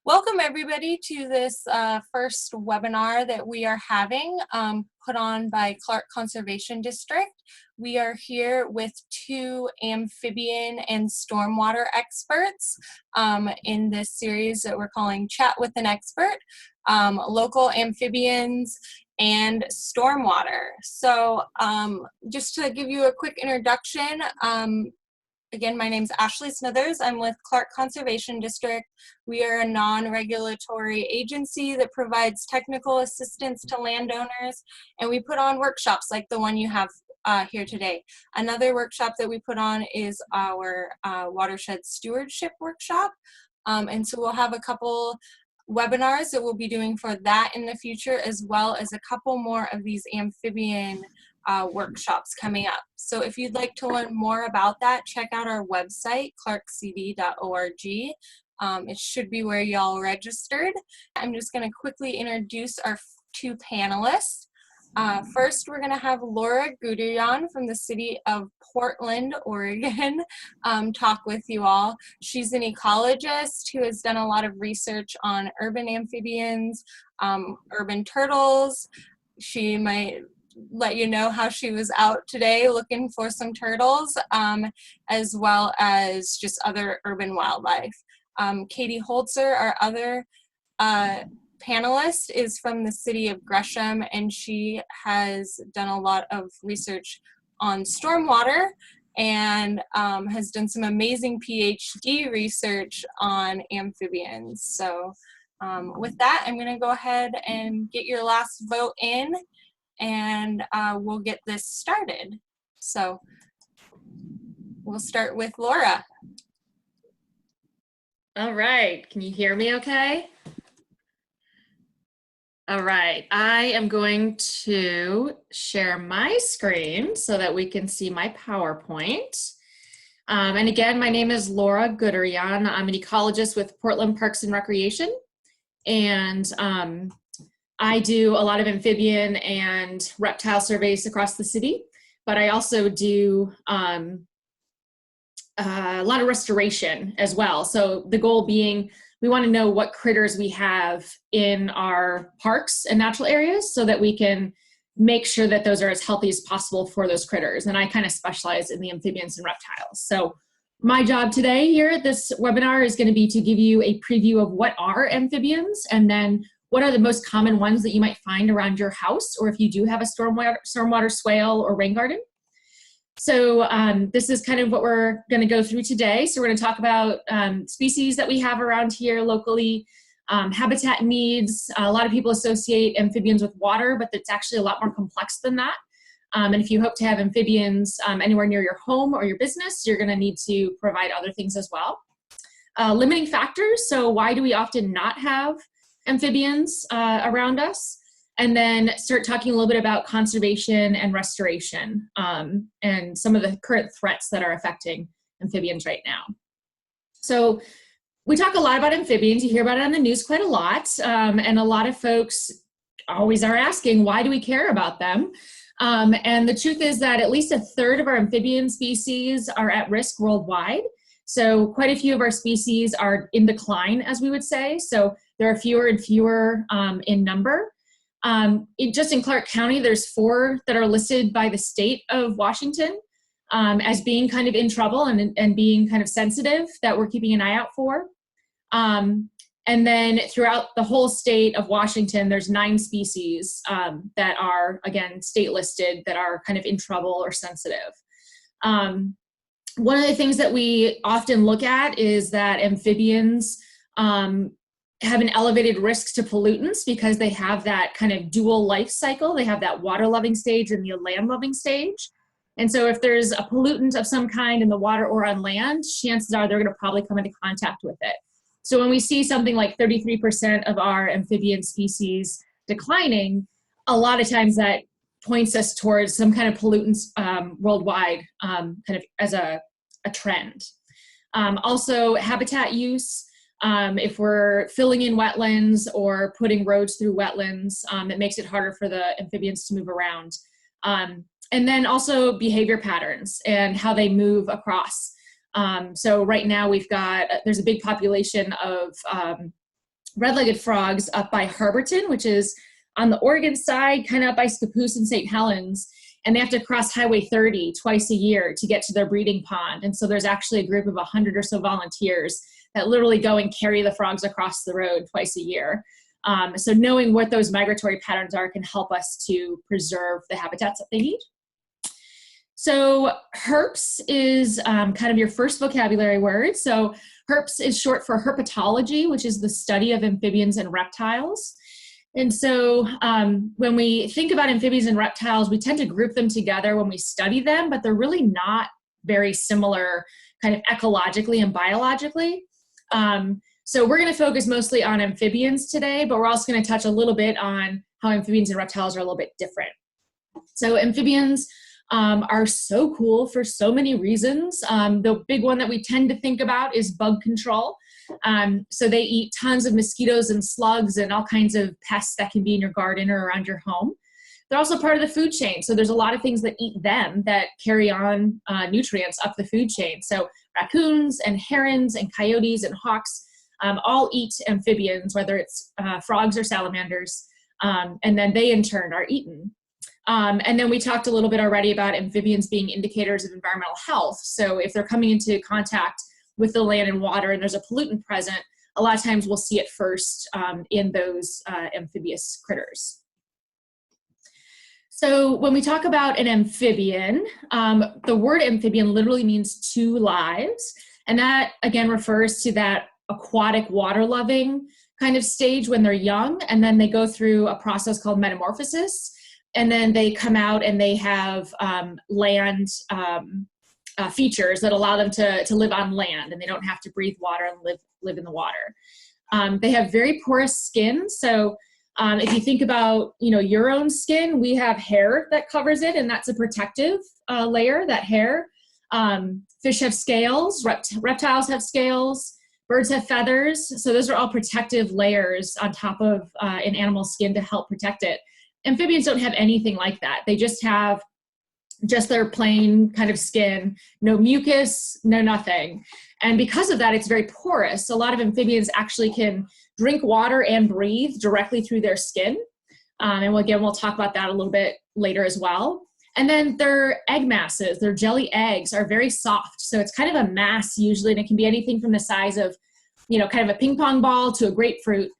Welcome everybody to this first webinar that we are having put on by Clark Conservation District. We are here with two amphibian and stormwater experts in this series that we're calling Chat with an Expert, local amphibians and stormwater. So just to give you a quick introduction, again, my name is Ashley Smithers. I'm with Clark Conservation District. We are a non-regulatory agency that provides technical assistance to landowners, and we put on workshops like the one you have here today. Another workshop that we put on is our watershed stewardship workshop, and so we'll have a couple webinars that we'll be doing for that in the future, as well as a couple more of these amphibian workshops coming up. So if you'd like to learn more about that, check out our website, clarkcd.org. It should be where y'all registered. I'm just going to quickly introduce our two panelists. First, we're going to have Laura Guderian from the city of Portland, Oregon, talk with you all. She's an ecologist who has done a lot of research on urban amphibians, urban turtles. She might let you know how she was out today looking for some turtles, as well as just other urban wildlife. Katie Holzer, our other panelist, is from the city of Gresham, and she has done a lot of research on stormwater and has done some amazing PhD research on amphibians. So with that, I'm going to go ahead and get your last vote in, and we'll get this started. So we'll start with Laura. All right, can you hear me okay? All right, I am going to share my screen so that we can see my PowerPoint. And again, my name is Laura Guderian. I'm an ecologist with Portland Parks and Recreation. And I do a lot of amphibian and reptile surveys across the city, but I also do a lot of restoration as well. So the goal being, we want to know what critters we have in our parks and natural areas so that we can make sure that those are as healthy as possible for those critters. And I kind of specialize in the amphibians and reptiles. So my job today here at this webinar is going to be to give you a preview of what are amphibians, and then what are the most common ones that you might find around your house, or if you do have a stormwater swale or rain garden. So this is kind of what we're going to go through today. So we're going to talk about species that we have around here locally, habitat needs. A lot of people associate amphibians with water, but it's actually a lot more complex than that. And if you hope to have amphibians anywhere near your home or your business, you're going to need to provide other things as well. Limiting factors. So why do we often not have amphibians around us? And then start talking a little bit about conservation and restoration and some of the current threats that are affecting amphibians right now. So we talk a lot about amphibians. You hear about it on the news quite a lot. And a lot of folks always are asking, why do we care about them? And the truth is that at least a third of our amphibian species are at risk worldwide. So quite a few of our species are in decline, as we would say. So there are fewer and fewer in number. Just in Clark County, there's 4 that are listed by the state of Washington as being kind of in trouble and being kind of sensitive, that we're keeping an eye out for. And then throughout the whole state of Washington, there's 9 species that are, again, state listed, that are kind of in trouble or sensitive. One of the things that we often look at is that amphibians have an elevated risk to pollutants because they have that kind of dual life cycle. They have that water-loving stage and the land-loving stage. And so if there's a pollutant of some kind in the water or on land, chances are they're going to probably come into contact with it. So when we see something like 33% of our amphibian species declining, a lot of times that points us towards some kind of pollutants worldwide, kind of as a trend. Also, habitat use. If we're filling in wetlands or putting roads through wetlands, it makes it harder for the amphibians to move around. And then also behavior patterns and how they move across. So right now there's a big population of red-legged frogs up by Harborton, which is on the Oregon side, kind of up by Scappoose and St. Helens, and they have to cross Highway 30 twice a year to get to their breeding pond. And so there's actually a group of 100 or so volunteers that literally go and carry the frogs across the road twice a year. So knowing what those migratory patterns are can help us to preserve the habitats that they need. So Herps is kind of your first vocabulary word. So Herps is short for herpetology, which is the study of amphibians and reptiles. And so when we think about amphibians and reptiles, we tend to group them together when we study them, but they're really not very similar kind of ecologically and biologically. So we're going to focus mostly on amphibians today, but we're also going to touch a little bit on how amphibians and reptiles are a little bit different. So amphibians are so cool for so many reasons. The big one that we tend to think about is bug control. So they eat tons of mosquitoes and slugs and all kinds of pests that can be in your garden or around your home. They're also part of the food chain. So there's a lot of things that eat them that carry on nutrients up the food chain. So raccoons and herons and coyotes and hawks all eat amphibians, whether it's frogs or salamanders, and then they in turn are eaten. And then we talked a little bit already about amphibians being indicators of environmental health. So if they're coming into contact with the land and water and there's a pollutant present, a lot of times we'll see it first in those amphibious critters. So when we talk about an amphibian, the word amphibian literally means two lives. And that again refers to that aquatic water-loving kind of stage when they're young, and then they go through a process called metamorphosis, and then they come out and they have land features that allow them to live on land, and they don't have to breathe water and live in the water. They have very porous skin, so if you think about your own skin, we have hair that covers it, and that's a protective layer, that hair. Fish have scales, reptiles have scales, birds have feathers, so those are all protective layers on top of an animal's skin to help protect it. Amphibians don't have anything like that. They just have their plain kind of skin, no mucus, no nothing. And because of that, it's very porous. A lot of amphibians actually can drink water and breathe directly through their skin. And we'll talk about that a little bit later as well. And then their egg masses, their jelly eggs are very soft. So it's kind of a mass usually, and it can be anything from the size of, kind of a ping pong ball to a grapefruit,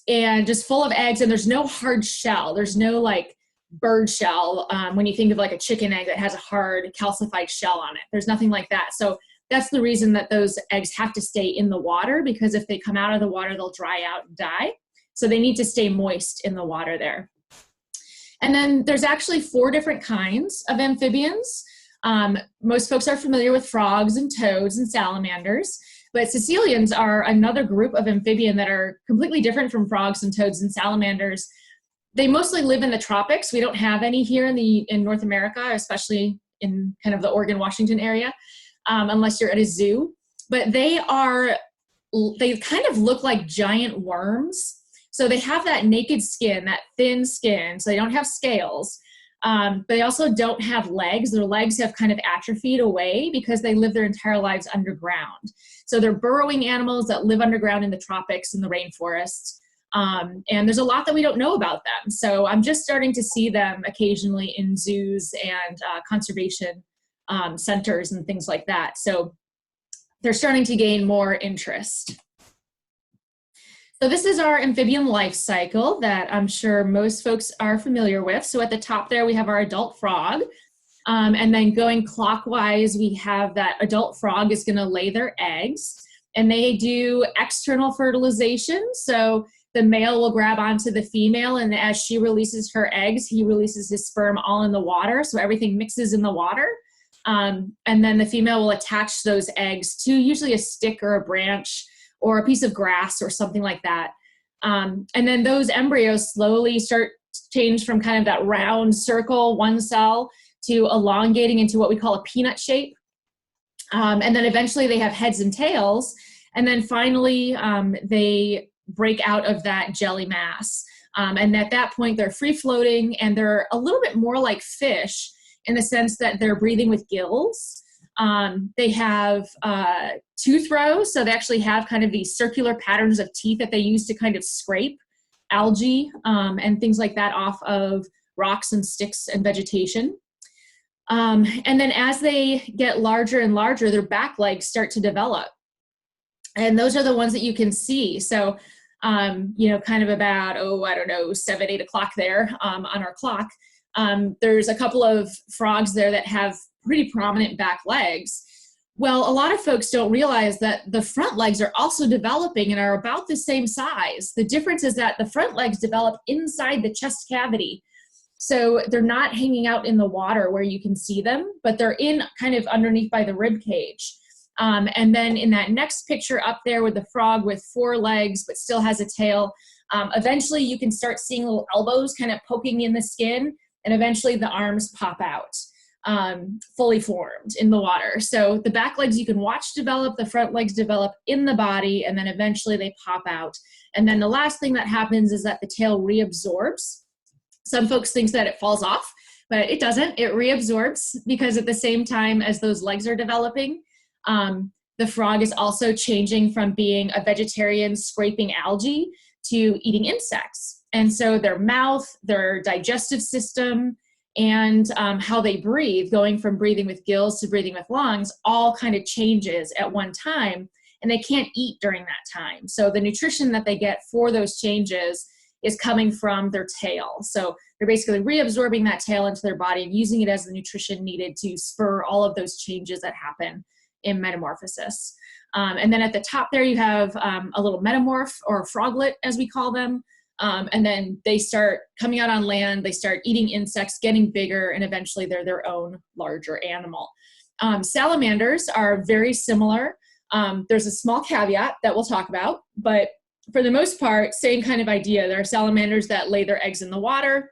and just full of eggs. And there's no hard shell. There's no like bird shell when you think of like a chicken egg that has a hard calcified shell on it. There's nothing like that. So that's the reason that those eggs have to stay in the water, because if they come out of the water, they'll dry out and die. So they need to stay moist in the water there. And then there's actually 4 different kinds of amphibians. Most folks are familiar with frogs and toads and salamanders, but caecilians are another group of amphibian that are completely different from frogs and toads and salamanders. They mostly live in the tropics. We don't have any here in North America, especially in kind of the Oregon, Washington area, unless you're at a zoo. But they kind of look like giant worms. So they have that naked skin, that thin skin, so they don't have scales. But they also don't have legs. Their legs have kind of atrophied away because they live their entire lives underground. So they're burrowing animals that live underground in the tropics and the rainforests. And there's a lot that we don't know about them. So I'm just starting to see them occasionally in zoos and conservation centers and things like that. So they're starting to gain more interest. So this is our amphibian life cycle that I'm sure most folks are familiar with. So at the top there, we have our adult frog. And then going clockwise, we have that adult frog is going to lay their eggs. And they do external fertilization. So the male will grab onto the female, and as she releases her eggs, he releases his sperm all in the water. So everything mixes in the water. And then the female will attach those eggs to usually a stick or a branch or a piece of grass or something like that. And then those embryos slowly start to change from kind of that round circle, one cell, to elongating into what we call a peanut shape. And then eventually they have heads and tails. And then finally, they break out of that jelly mass. And at that point, they're free floating, and they're a little bit more like fish in the sense that they're breathing with gills. They have tooth rows, so they actually have kind of these circular patterns of teeth that they use to kind of scrape algae and things like that off of rocks and sticks and vegetation. And then as they get larger and larger, their back legs start to develop. And those are the ones that you can see. So, you know, kind of about, I don't know, 7, 8 o'clock there on our clock. There's a couple of frogs there that have pretty prominent back legs. Well, a lot of folks don't realize that the front legs are also developing and are about the same size. The difference is that the front legs develop inside the chest cavity. So they're not hanging out in the water where you can see them, but they're in kind of underneath by the rib cage. And then in that next picture up there with the frog with 4 legs but still has a tail, eventually you can start seeing little elbows kind of poking in the skin, and eventually the arms pop out, fully formed in the water. So the back legs you can watch develop, the front legs develop in the body, and then eventually they pop out. And then the last thing that happens is that the tail reabsorbs. Some folks think that it falls off, but it doesn't. It reabsorbs because at the same time as those legs are developing, the frog is also changing from being a vegetarian scraping algae to eating insects. And so their mouth, their digestive system, and how they breathe, going from breathing with gills to breathing with lungs, all kind of changes at one time, and they can't eat during that time. So the nutrition that they get for those changes is coming from their tail. So they're basically reabsorbing that tail into their body and using it as the nutrition needed to spur all of those changes that happen in metamorphosis. And then at the top there you have a little metamorph, or froglet as we call them. And then they start coming out on land, they start eating insects, getting bigger, and eventually they're their own larger animal. Salamanders are very similar. There's a small caveat that we'll talk about, but for the most part, same kind of idea. There are salamanders that lay their eggs in the water,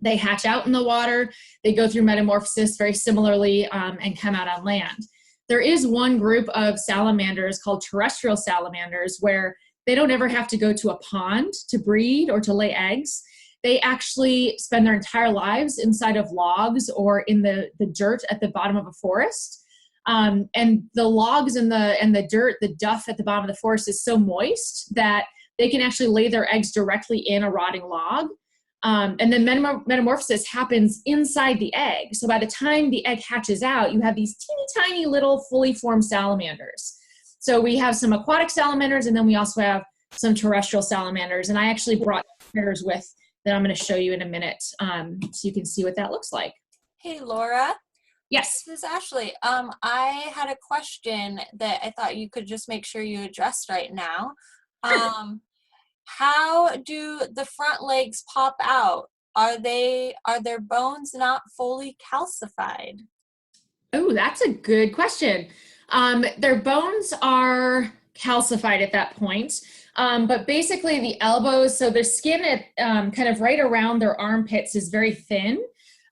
they hatch out in the water, they go through metamorphosis very similarly and come out on land. There is one group of salamanders called terrestrial salamanders where they don't ever have to go to a pond to breed or to lay eggs. They actually spend their entire lives inside of logs or in the dirt at the bottom of a forest. And the logs and the dirt, the duff at the bottom of the forest is so moist that they can actually lay their eggs directly in a rotting log. And then metamorphosis happens inside the egg. So by the time the egg hatches out, you have these teeny tiny little fully formed salamanders. So we have some aquatic salamanders, and then we also have some terrestrial salamanders. And I actually brought pairs with that I'm going to show you in a minute, so you can see what that looks like. Hey, Laura. Yes. This is Ashley. I had a question that I thought you could just make sure you addressed right now. How do the front legs pop out? Are their bones not fully calcified? Oh, that's a good question. Their bones are calcified at that point, but basically the elbows, so their skin at kind of right around their armpits is very thin,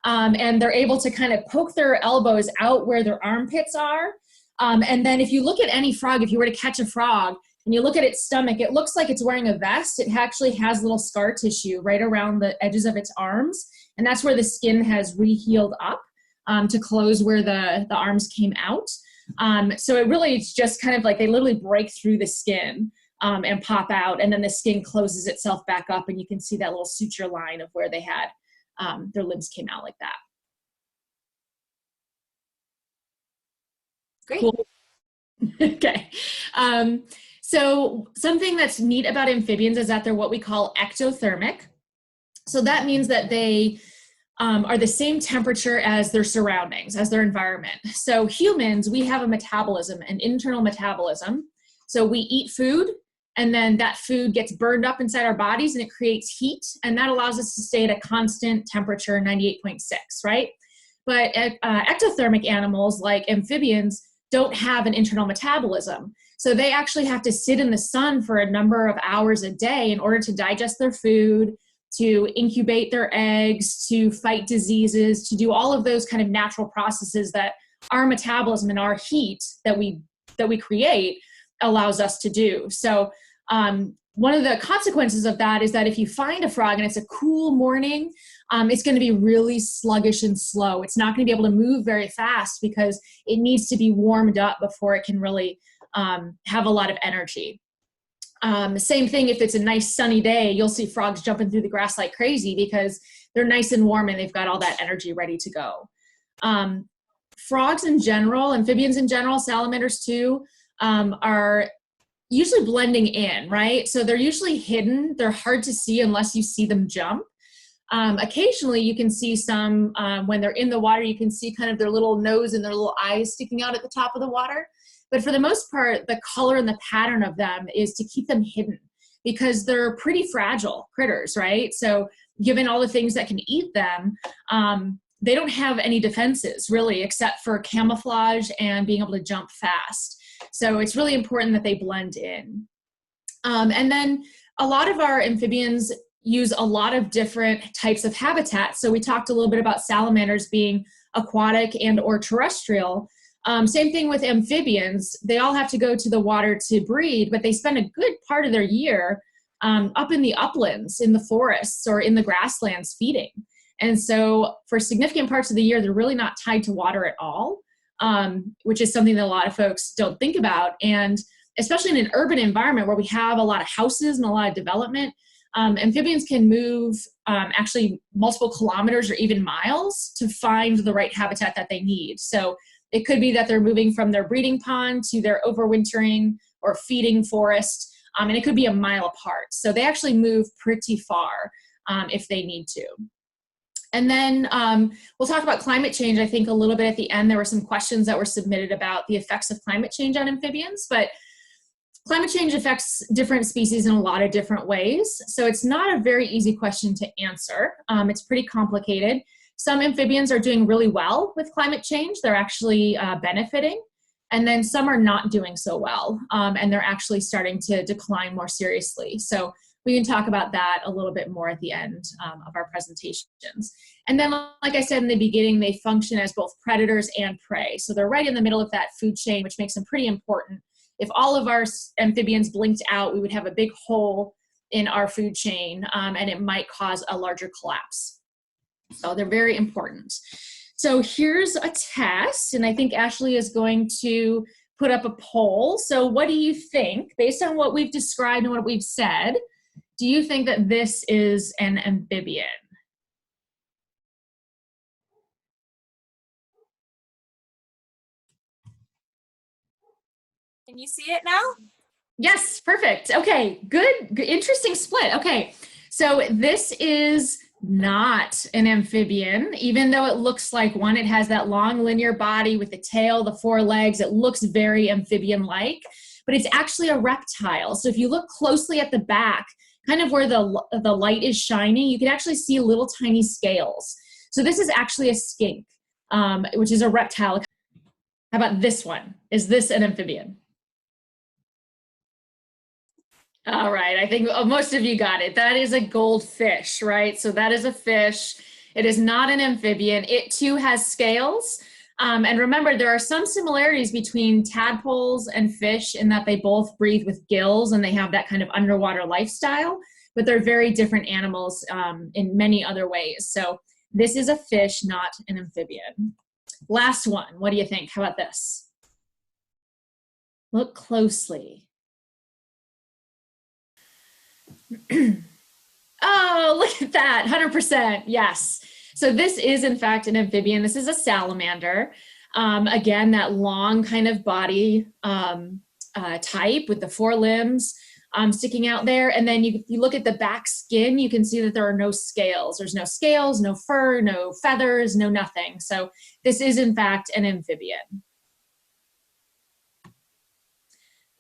and they're able to kind of poke their elbows out where their armpits are. And then if you look at any frog, if you were to catch a frog and you look at its stomach, it looks like it's wearing a vest. It actually has little scar tissue right around the edges of its arms, and that's where the skin has re-healed up to close where the arms came out. So it really, it's just kind of like they literally break through the skin and pop out, and then the skin closes itself back up, and you can see that little suture line of where they had their limbs came out like that. Great. Cool. Okay. So something that's neat about amphibians is that they're what we call ectothermic. So that means that they are the same temperature as their surroundings, as their environment. So humans, we have a metabolism, an internal metabolism. So we eat food, and then that food gets burned up inside our bodies and it creates heat, and that allows us to stay at a constant temperature, 98.6, right? But ectothermic animals like amphibians don't have an internal metabolism. So they actually have to sit in the sun for a number of hours a day in order to digest their food, to incubate their eggs, to fight diseases, to do all of those kind of natural processes that our metabolism and our heat that we create allows us to do. So One of the consequences of that is that if you find a frog and it's a cool morning, it's going to be really sluggish and slow. It's not going to be able to move very fast because it needs to be warmed up before it can really have a lot of energy. Same thing if it's a nice sunny day, you'll see frogs jumping through the grass like crazy because they're nice and warm and they've got all that energy ready to go. Frogs in general, amphibians in general, salamanders too, are usually blending in, right? So they're usually hidden. They're hard to see unless you see them jump. Occasionally you can see some, when they're in the water, you can see kind of their little nose and their little eyes sticking out at the top of the water. But for the most part, the color and the pattern of them is to keep them hidden because they're pretty fragile critters, right? So given all the things that can eat them, they don't have any defenses really except for camouflage and being able to jump fast. So it's really important that they blend in. And then a lot of our amphibians use a lot of different types of habitats. So we talked a little bit about salamanders being aquatic and or terrestrial. Same thing with amphibians. They all have to go to the water to breed, but they spend a good part of their year up in the uplands, in the forests, or in the grasslands feeding. And so for significant parts of the year, they're really not tied to water at all, which is something that a lot of folks don't think about. And especially in an urban environment where we have a lot of houses and a lot of development, amphibians can move actually multiple kilometers or even miles to find the right habitat that they need. So it could be that they're moving from their breeding pond to their overwintering or feeding forest, and it could be a mile apart. So they actually move pretty far if they need to. And then we'll talk about climate change, I think, a little bit at the end. There were some questions that were submitted about the effects of climate change on amphibians, but climate change affects different species in a lot of different ways. So it's not a very easy question to answer. It's pretty complicated. Some amphibians are doing really well with climate change. They're actually benefiting. And then some are not doing so well, and they're actually starting to decline more seriously. So we can talk about that a little bit more at the end of our presentations. And then, like I said in the beginning, they function as both predators and prey. So they're right in the middle of that food chain, which makes them pretty important. If all of our amphibians blinked out, we would have a big hole in our food chain, and it might cause a larger collapse. So they're very important. So here's a test, and I think Ashley is going to put up a poll. So what do you think, based on what we've described and what we've said, do you think that this is an amphibian? Can you see it now? Yes, perfect. Okay, good, interesting split. Okay, so this is not an amphibian, even though it looks like one. It has that long linear body with the tail, the four legs. It looks very amphibian-like, but it's actually a reptile. So if you look closely at the back, kind of where the light is shining, you can actually see little tiny scales. So this is actually a skink, which is a reptile. How about this one? Is this an amphibian? All right, I think most of you got it. That is a goldfish, right? So that is a fish. It is not an amphibian. It too has scales. And remember, there are some similarities between tadpoles and fish in that they both breathe with gills and they have that kind of underwater lifestyle, but they're very different animals in many other ways. So this is a fish, not an amphibian. Last one, what do you think? How about this? Look closely. Oh, look at that, 100%, yes. So this is in fact an amphibian. This is a salamander. Again, that long kind of body type with the four limbs sticking out there. And then you look at the back skin, you can see that there are no scales. There's no scales, no fur, no feathers, no nothing. So this is in fact an amphibian.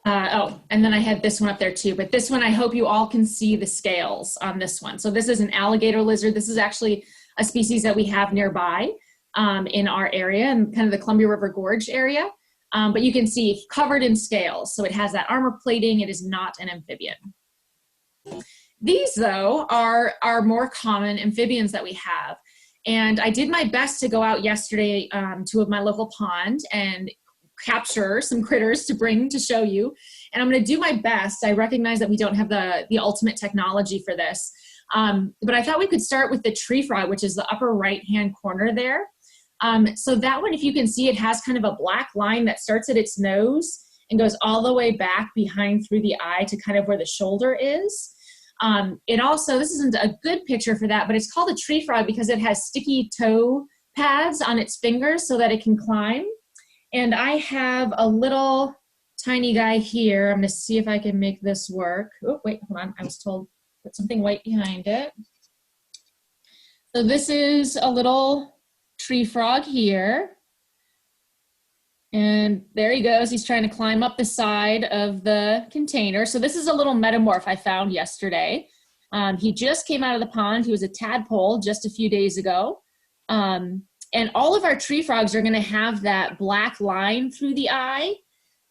Oh, and then I had this one up there too, but this one, I hope you all can see the scales on this one. So this is an alligator lizard. This is actually a species that we have nearby in our area and kind of the Columbia River Gorge area. But you can see covered in scales. So it has that armor plating. It is not an amphibian. These though are more common amphibians that we have. And I did my best to go out yesterday to my local pond and capture some critters to bring to show you. And I'm going to do my best. I recognize that we don't have the ultimate technology for this. But I thought we could start with the tree frog, which is the upper right-hand corner there. So that one, if you can see, it has kind of a black line that starts at its nose and goes all the way back behind through the eye to kind of where the shoulder is. It also, this isn't a good picture for that, but it's called a tree frog because it has sticky toe pads on its fingers so that it can climb. And I have a little tiny guy here. I'm going to see if I can make this work. Oh, wait, hold on. I was told put something white behind it. So this is a little tree frog here. And there he goes. He's trying to climb up the side of the container. So this is a little metamorph I found yesterday. He just came out of the pond. He was a tadpole just a few days ago. And all of our tree frogs are going to have that black line through the eye.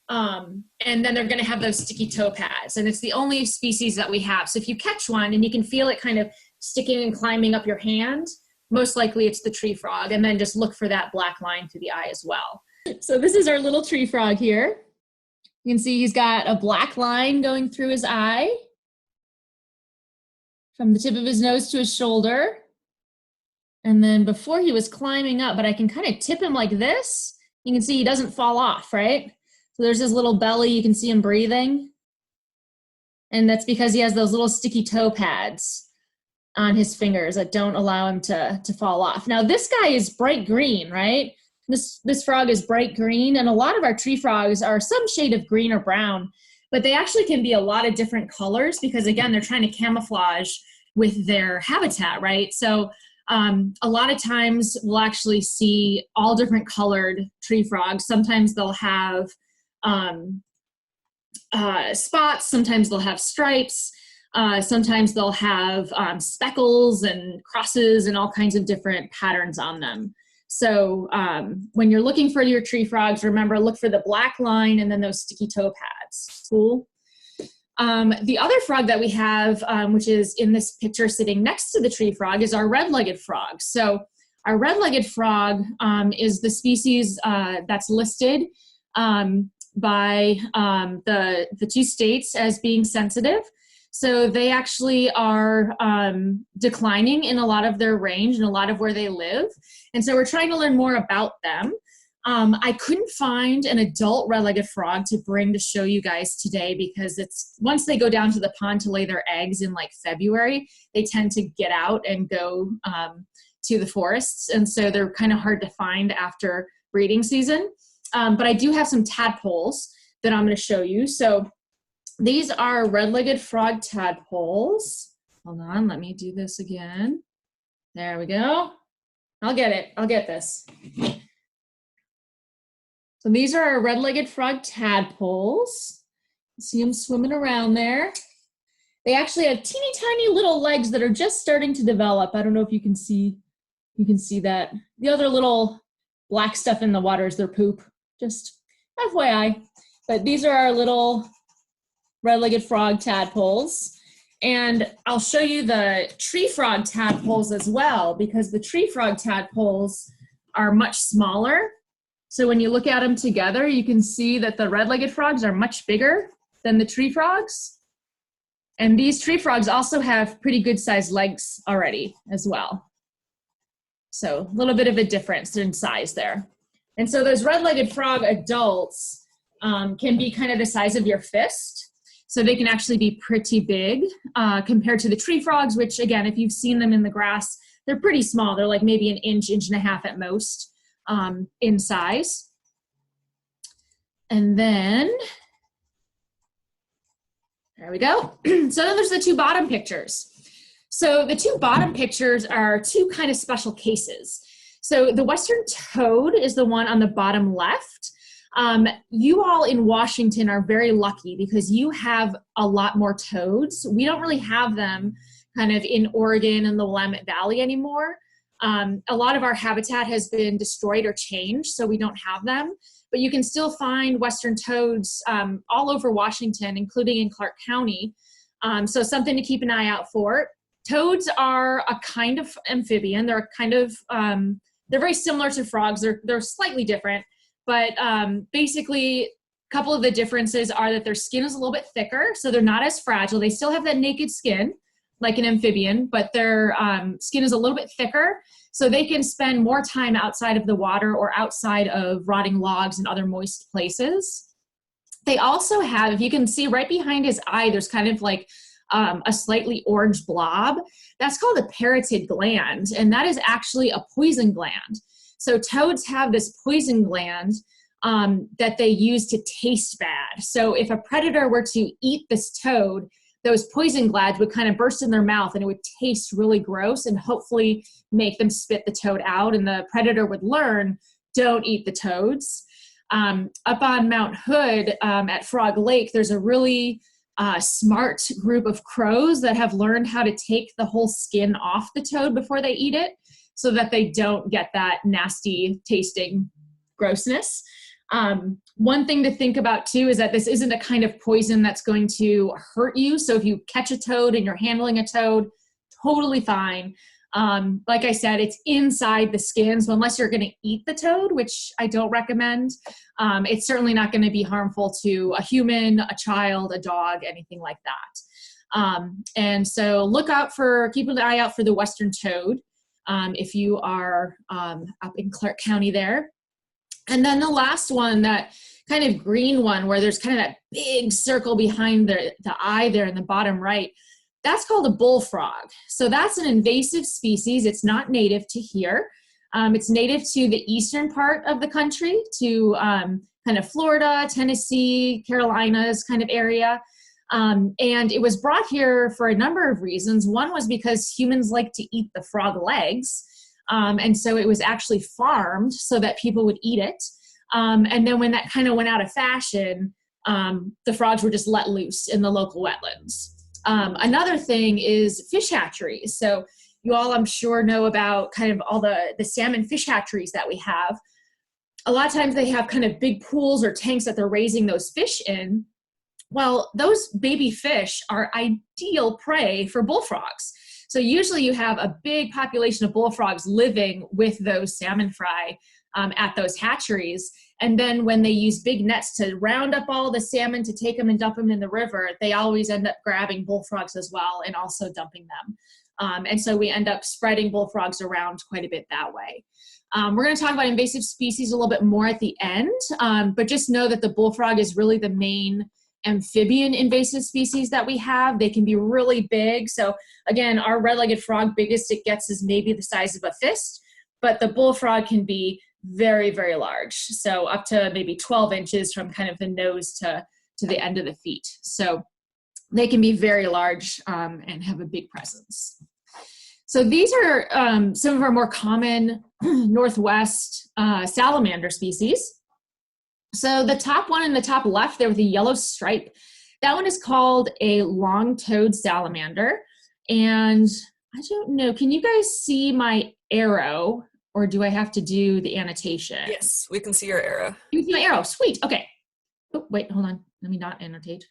And then they're going to have those sticky toe pads. And it's the only species that we have. So if you catch one and you can feel it kind of sticking and climbing up your hand, most likely it's the tree frog. And then just look for that black line through the eye as well. So this is our little tree frog here. You can see he's got a black line going through his eye from the tip of his nose to his shoulder. And then before he was climbing up, but I can kind of tip him like this. You can see he doesn't fall off, right? So there's his little belly. You can see him breathing. And that's because he has those little sticky toe pads on his fingers that don't allow him to fall off. Now this guy is bright green, right? This frog is bright green, and a lot of our tree frogs are some shade of green or brown, but they actually can be a lot of different colors because, again, they're trying to camouflage with their habitat, right? So a lot of times we'll actually see all different colored tree frogs. Sometimes they'll have spots, sometimes they'll have stripes, sometimes they'll have speckles and crosses and all kinds of different patterns on them. So when you're looking for your tree frogs, remember, look for the black line and then those sticky toe pads. Cool. The other frog that we have, which is in this picture sitting next to the tree frog, is our red-legged frog. So our red-legged frog is the species that's listed by the two states as being sensitive. So they actually are declining in a lot of their range and a lot of where they live. And so we're trying to learn more about them. I couldn't find an adult red-legged frog to bring to show you guys today because it's once they go down to the pond to lay their eggs in like February, they tend to get out and go to the forests. And so they're kind of hard to find after breeding season. But I do have some tadpoles that I'm going to show you. So these are red-legged frog tadpoles. Hold on, let me do this again. There we go. I'll get it. I'll get this. So these are our red-legged frog tadpoles. See them swimming around there. They actually have teeny tiny little legs that are just starting to develop. I don't know if you can see that. The other little black stuff in the water is their poop. Just FYI. But these are our little red-legged frog tadpoles. And I'll show you the tree frog tadpoles as well, because the tree frog tadpoles are much smaller. So when you look at them together, you can see that the red-legged frogs are much bigger than the tree frogs. And these tree frogs also have pretty good sized legs already as well. So a little bit of a difference in size there. And so those red-legged frog adults can be kind of the size of your fist. So they can actually be pretty big compared to the tree frogs, which again, if you've seen them in the grass, they're pretty small. They're like maybe an inch, inch and a half at most in size. And then, there we go. So then there's the two bottom pictures. So the two bottom pictures are two kind of special cases. So the western toad is the one on the bottom left. You all in Washington are very lucky because you have a lot more toads. We don't really have them kind of in Oregon and the Willamette Valley anymore. A lot of our habitat has been destroyed or changed, so we don't have them. But you can still find western toads all over Washington, including in Clark County. So something to keep an eye out for. Toads are a kind of amphibian. They're kind of, they're very similar to frogs. They're slightly different. But basically, couple of the differences are that their skin is a little bit thicker, so they're not as fragile. They still have that naked skin like an amphibian, but their skin is a little bit thicker, so they can spend more time outside of the water or outside of rotting logs and other moist places. They also have, if you can see right behind his eye, there's kind of like a slightly orange blob. That's called a parotid gland, and that is actually a poison gland. So toads have this poison gland that they use to taste bad. So if a predator were to eat this toad, those poison glands would kind of burst in their mouth and it would taste really gross and hopefully make them spit the toad out, and the predator would learn, don't eat the toads. Up on Mount Hood at Frog Lake, there's a really smart group of crows that have learned how to take the whole skin off the toad before they eat it so that they don't get that nasty tasting grossness. One thing to think about too is that this isn't a kind of poison that's going to hurt you. So if you catch a toad and you're handling a toad, totally fine. Like I said, it's inside the skin. So unless you're going to eat the toad, which I don't recommend, it's certainly not going to be harmful to a human, a child, a dog, anything like that. And so keep an eye out for the western toad if you are up in Clark County there. And then the last one, that kind of green one where there's kind of that big circle behind the eye there in the bottom right, that's called a bullfrog. So that's an invasive species. It's not native to here. It's native to the eastern part of the country, to kind of Florida, Tennessee, Carolinas kind of area. And it was brought here for a number of reasons. One was because humans like to eat the frog legs. And so it was actually farmed so that people would eat it. And then when that kind of went out of fashion, the frogs were just let loose in the local wetlands. Another thing is fish hatcheries. So you all, I'm sure, know about kind of all the salmon fish hatcheries that we have. A lot of times they have kind of big pools or tanks that they're raising those fish in. Well, those baby fish are ideal prey for bullfrogs. So usually you have a big population of bullfrogs living with those salmon fry at those hatcheries. And then when they use big nets to round up all the salmon to take them and dump them in the river, they always end up grabbing bullfrogs as well and also dumping them. And so we end up spreading bullfrogs around quite a bit that way. We're going to talk about invasive species a little bit more at the end, but just know that the bullfrog is really the main amphibian invasive species that we have. They can be really big. So again, our red-legged frog, biggest it gets is maybe the size of a fist, but the bullfrog can be very, very large. So up to maybe 12 inches from kind of the nose to the end of the feet. So they can be very large and have a big presence. So these are some of our more common Northwest salamander species. So the top one in the top left there with the yellow stripe, that one is called a long-toed salamander. And I don't know, can you guys see my arrow, or do I have to do the annotation? Yes, we can see your arrow. You can see my arrow, sweet, okay. Oh, wait, hold on, let me not annotate.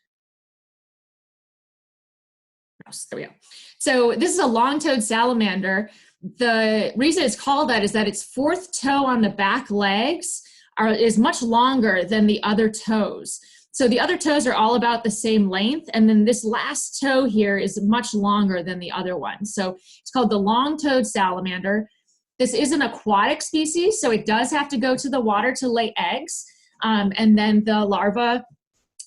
There we go. So this is a long-toed salamander. The reason it's called that is that its fourth toe on the back legs is much longer than the other toes. So the other toes are all about the same length, and then this last toe here is much longer than the other one. So it's called the long-toed salamander. This is an aquatic species, so it does have to go to the water to lay eggs, and then the larvae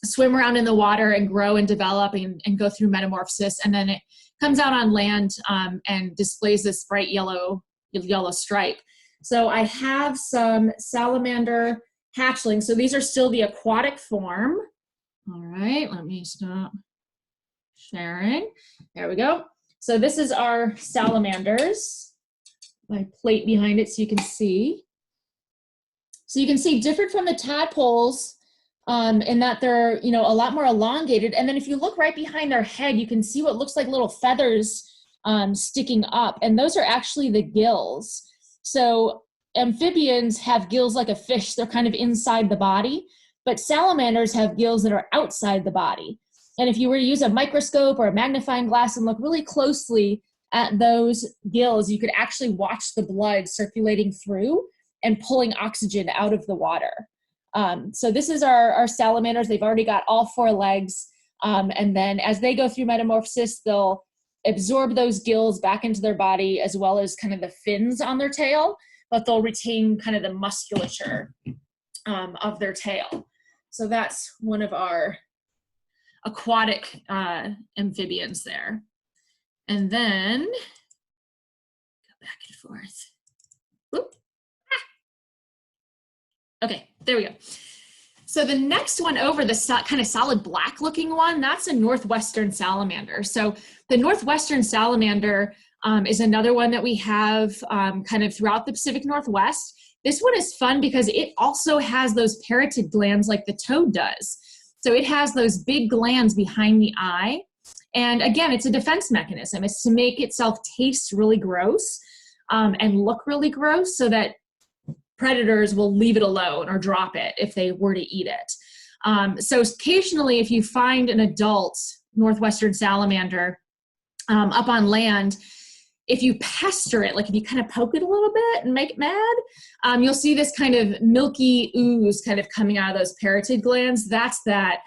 swim around in the water and grow and develop and go through metamorphosis, and then it comes out on land and displays this bright yellow stripe. So I have some salamander hatchlings. So these are still the aquatic form. All right, let me stop sharing. There we go. So this is our salamanders. My plate behind it so you can see. So you can see different from the tadpoles in that they're, a lot more elongated. And then if you look right behind their head, you can see what looks like little feathers sticking up. And those are actually the gills. So amphibians have gills like a fish. They're kind of inside the body, but salamanders have gills that are outside the body. And if you were to use a microscope or a magnifying glass and look really closely at those gills, you could actually watch the blood circulating through and pulling oxygen out of the water. So this is our salamanders. They've already got all 4 legs. And then as they go through metamorphosis, they'll absorb those gills back into their body as well as kind of the fins on their tail, but they'll retain kind of the musculature of their tail. So that's one of our aquatic amphibians there. And then, go back and forth. Whoop. Ah. Okay, there we go. So the next one over, the kind of solid black looking one, that's a northwestern salamander. So the northwestern salamander is another one that we have kind of throughout the Pacific Northwest. This one is fun because it also has those parotid glands like the toad does. So it has those big glands behind the eye. And again, it's a defense mechanism. It's to make itself taste really gross and look really gross so that predators will leave it alone or drop it if they were to eat it. So occasionally, if you find an adult northwestern salamander up on land, if you pester it, like if you kind of poke it a little bit and make it mad, you'll see this kind of milky ooze kind of coming out of those parotid glands. That's that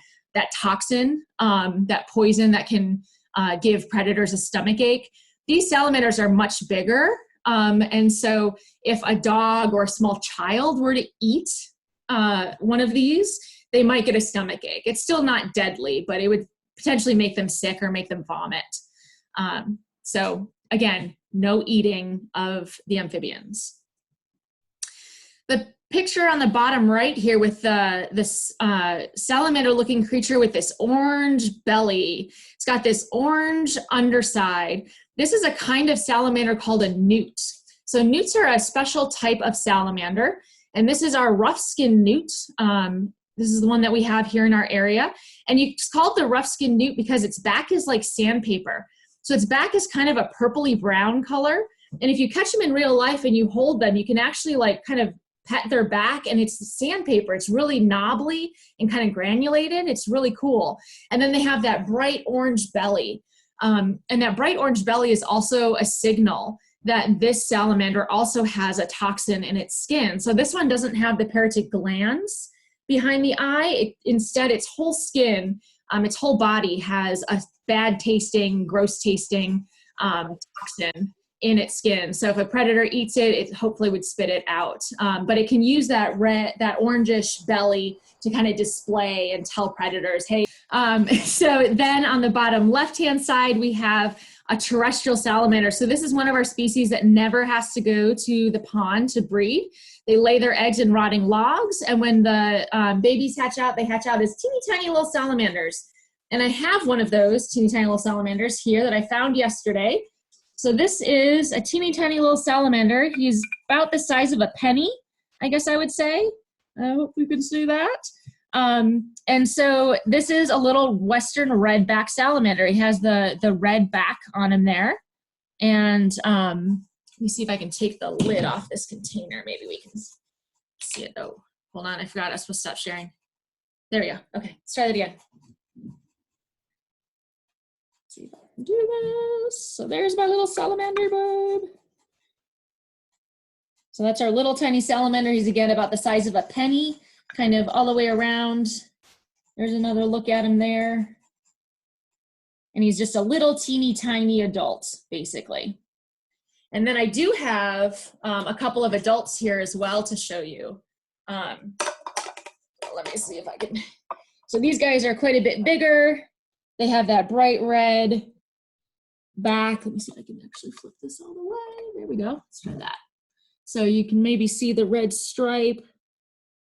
toxin, that poison that can give predators a stomach ache. These salamanders are much bigger. And so if a dog or a small child were to eat one of these, they might get a stomach ache. It's still not deadly, but it would potentially make them sick or make them vomit. So again, no eating of the amphibians. The picture on the bottom right here with this salamander-looking creature with this orange belly. It's got this orange underside. This is a kind of salamander called a newt. So newts are a special type of salamander, and this is our rough-skinned newt. This is the one that we have here in our area. And it's called the rough-skinned newt because its back is like sandpaper. So its back is kind of a purpley brown color. And if you catch them in real life and you hold them, you can actually like kind of pet their back, and it's sandpaper. It's really knobbly and kind of granulated. It's really cool. And then they have that bright orange belly. And that bright orange belly is also a signal that this salamander also has a toxin in its skin. So this one doesn't have the parotid glands behind the eye. Instead, its whole skin, its whole body has a bad tasting, gross tasting toxin in its skin. So if a predator eats it, it hopefully would spit it out. But it can use that orangish belly to kind of display and tell predators, hey. So then on the bottom left-hand side, we have a terrestrial salamander. So this is one of our species that never has to go to the pond to breed. They lay their eggs in rotting logs, and when the babies hatch out, they hatch out as teeny tiny little salamanders. And I have one of those teeny tiny little salamanders here that I found yesterday. So this is a teeny tiny little salamander. He's about the size of a penny, I guess I would say. I hope you can see that. And so this is a little western redback salamander. He has the red back on him there. And let me see if I can take the lid off this container. Maybe we can see it. Oh, hold on. I forgot I was supposed to stop sharing. There we go. Okay, let's try that again. Let's see if I can do this. So there's my little salamander bub. So that's our little tiny salamander. He's again about the size of a penny, kind of all the way around. There's another look at him there. And he's just a little teeny tiny adult, basically. And then I do have a couple of adults here as well to show you. Let me see if I can. So these guys are quite a bit bigger. They have that bright red back. Let me see if I can actually flip this all the way. There we go. Let's try that. So you can maybe see the red stripe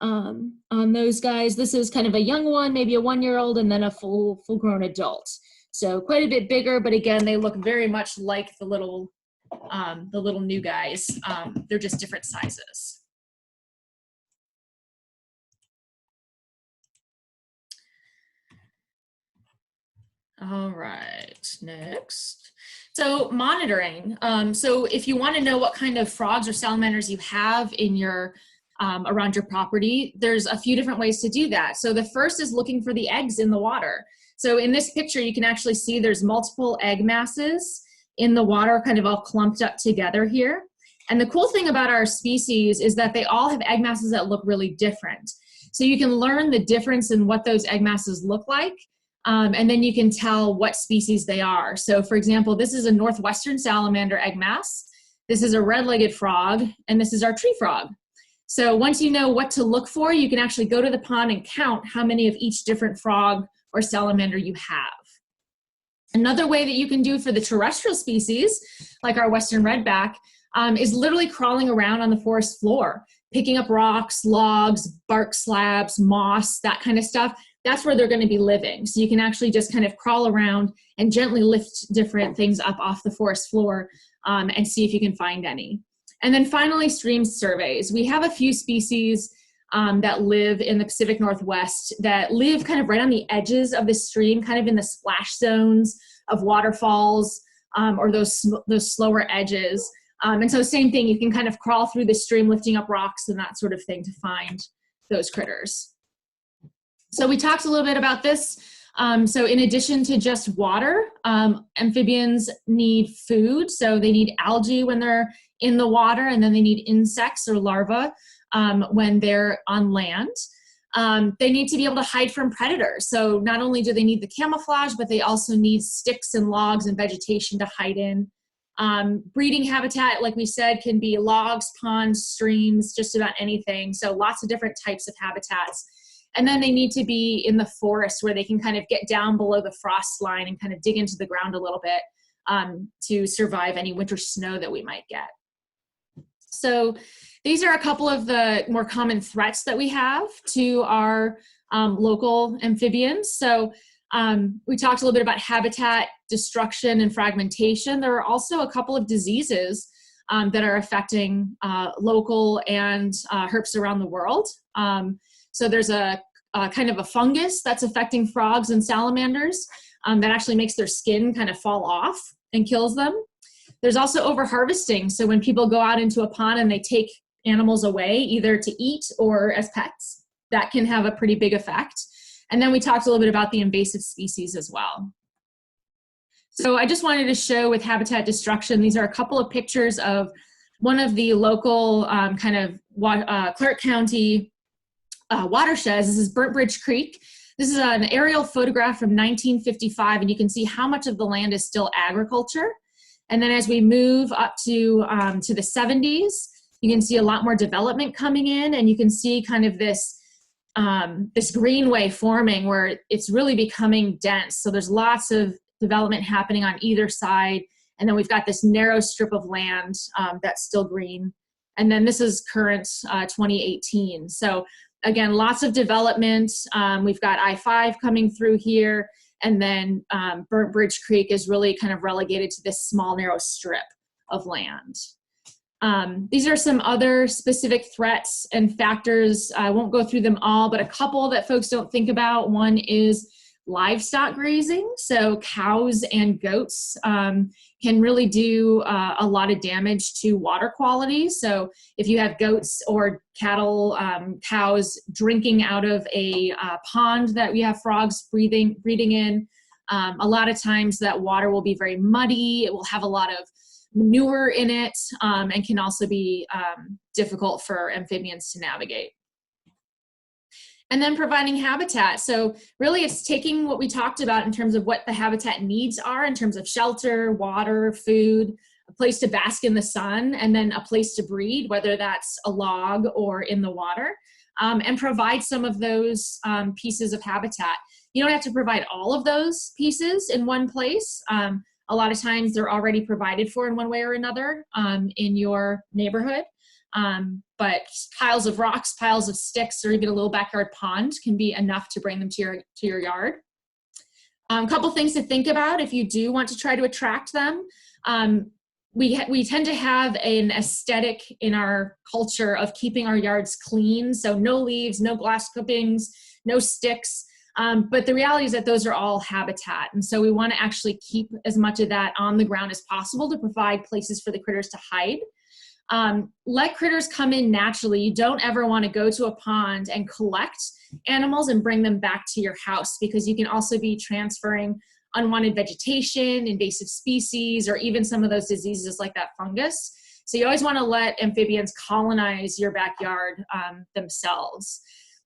on those guys. This is kind of a young one, maybe a 1-year-old, and then a full-grown adult. So quite a bit bigger, but again, they look very much like the little new guys. They're just different sizes. All right, next. So monitoring. So if you want to know what kind of frogs or salamanders you have in your around your property, there's a few different ways to do that. So the first is looking for the eggs in the water. So in this picture, you can actually see there's multiple egg masses in the water, kind of all clumped up together here. And the cool thing about our species is that they all have egg masses that look really different. So you can learn the difference in what those egg masses look like, and then you can tell what species they are. So for example, this is a northwestern salamander egg mass, this is a red-legged frog, and this is our tree frog. So once you know what to look for, you can actually go to the pond and count how many of each different frog or salamander you have. Another way that you can do for the terrestrial species, like our western redback, is literally crawling around on the forest floor, picking up rocks, logs, bark slabs, moss, that kind of stuff. That's where they're going to be living. So you can actually just kind of crawl around and gently lift different things up off the forest floor and see if you can find any. And then finally, stream surveys. We have a few species that live in the Pacific Northwest that live kind of right on the edges of the stream, kind of in the splash zones of waterfalls or those slower edges. And so same thing, you can kind of crawl through the stream, lifting up rocks and that sort of thing to find those critters. So we talked a little bit about this. So in addition to just water, amphibians need food. So they need algae when they're in the water, and then they need insects or larvae when they're on land. They need to be able to hide from predators. So not only do they need the camouflage, but they also need sticks and logs and vegetation to hide in. Breeding habitat, like we said, can be logs, ponds, streams, just about anything. So lots of different types of habitats. And then they need to be in the forest where they can kind of get down below the frost line and kind of dig into the ground a little bit to survive any winter snow that we might get. So these are a couple of the more common threats that we have to our local amphibians. So we talked a little bit about habitat destruction and fragmentation. There are also a couple of diseases that are affecting local and herps around the world. So there's a kind of a fungus that's affecting frogs and salamanders that actually makes their skin kind of fall off and kills them. There's also overharvesting. So when people go out into a pond and they take animals away, either to eat or as pets, that can have a pretty big effect. And then we talked a little bit about the invasive species as well. So I just wanted to show with habitat destruction, these are a couple of pictures of one of the local kind of Clark County watersheds. This is Burnt Bridge Creek. This is an aerial photograph from 1955, and you can see how much of the land is still agriculture. And then as we move up to the 70s, you can see a lot more development coming in, and you can see kind of this greenway forming where it's really becoming dense. So there's lots of development happening on either side. And then we've got this narrow strip of land that's still green. And then this is current 2018. So again, lots of development. We've got I-5 coming through here. And then Burnt Bridge Creek is really kind of relegated to this small, narrow strip of land. These are some other specific threats and factors. I won't go through them all, but a couple that folks don't think about. One is livestock grazing. So cows and goats can really do a lot of damage to water quality. So if you have goats or cattle, cows drinking out of a pond that we have frogs breeding in, a lot of times that water will be very muddy. It will have a lot of manure in it and can also be difficult for amphibians to navigate. And then providing habitat. So really it's taking what we talked about in terms of what the habitat needs are in terms of shelter, water, food, a place to bask in the sun, and then a place to breed, whether that's a log or in the water, and provide some of those pieces of habitat. You don't have to provide all of those pieces in one place. A lot of times they're already provided for in one way or another in your neighborhood. But piles of rocks, piles of sticks, or even a little backyard pond can be enough to bring them to your yard. A couple things to think about if you do want to try to attract them. We tend to have an aesthetic in our culture of keeping our yards clean. So no leaves, no glass clippings, no sticks. But the reality is that those are all habitat. And so we want to actually keep as much of that on the ground as possible to provide places for the critters to hide. Let critters come in naturally. You don't ever want to go to a pond and collect animals and bring them back to your house, because you can also be transferring unwanted vegetation, invasive species, or even some of those diseases like that fungus. So you always want to let amphibians colonize your backyard themselves.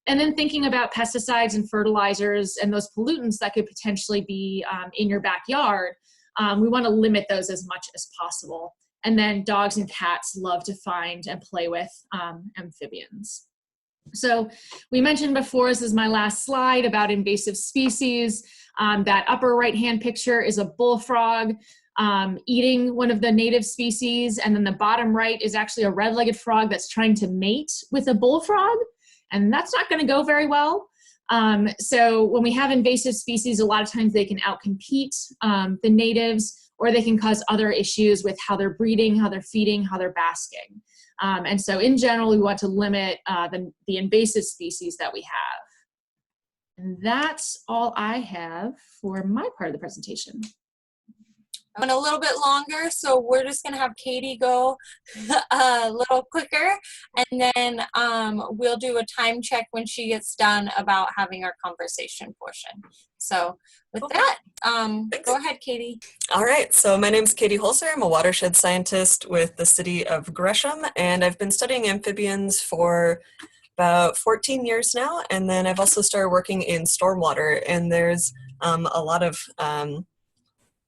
And then thinking about pesticides and fertilizers and those pollutants that could potentially be in your backyard, we want to limit those as much as possible. And then dogs and cats love to find and play with amphibians. So we mentioned before, this is my last slide about invasive species. That upper right-hand picture is a bullfrog eating one of the native species. And then the bottom right is actually a red-legged frog that's trying to mate with a bullfrog. And that's not going to go very well. So when we have invasive species, a lot of times they can outcompete the natives, or they can cause other issues with how they're breeding, how they're feeding, how they're basking. And so in general, we want to limit the invasive species that we have. And that's all I have for my part of the presentation. Went a little bit longer, so we're just gonna have Katie go a little quicker, and then we'll do a time check when she gets done about having our conversation portion. So with that, go ahead, Katie. All right, so my name is Katie Holzer. I'm a watershed scientist with the city of Gresham, and I've been studying amphibians for about 14 years now, and then I've also started working in stormwater, and there's a lot of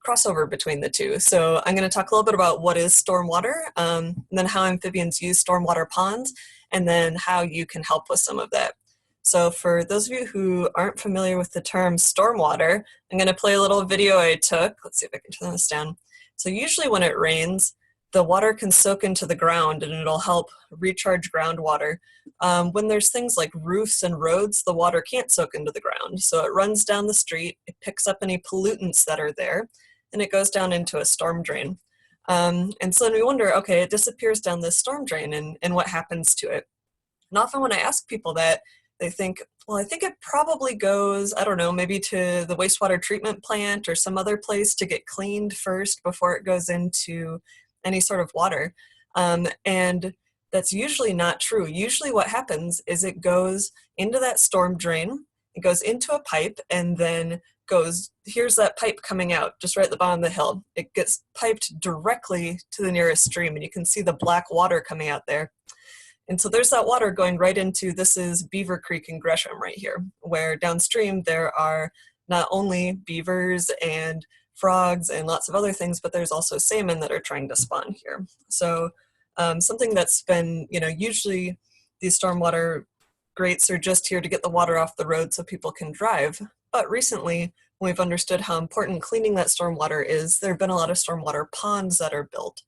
crossover between the two. So I'm going to talk a little bit about what is stormwater, and then how amphibians use stormwater ponds, and then how you can help with some of that. So for those of you who aren't familiar with the term stormwater, I'm going to play a little video I took. Let's see if I can turn this down. So usually when it rains, the water can soak into the ground and it'll help recharge groundwater. When there's things like roofs and roads, the water can't soak into the ground. So it runs down the street, it picks up any pollutants that are there, and it goes down into a storm drain. And so then we wonder, okay, it disappears down this storm drain, and what happens to it? And often when I ask people that, they think, well, I think it probably goes, I don't know, maybe to the wastewater treatment plant or some other place to get cleaned first before it goes into any sort of water. And that's usually not true. Usually what happens is it goes into that storm drain, it goes into a pipe, and then goes, here's that pipe coming out just right at the bottom of the hill. It gets piped directly to the nearest stream, and you can see the black water coming out there. And so there's that water going right into, this is Beaver Creek in Gresham right here, where downstream there are not only beavers and frogs and lots of other things, but there's also salmon that are trying to spawn here. So something that's been, usually these stormwater grates are just here to get the water off the road so people can drive. But recently, when we've understood how important cleaning that stormwater is, there have been a lot of stormwater ponds that are built.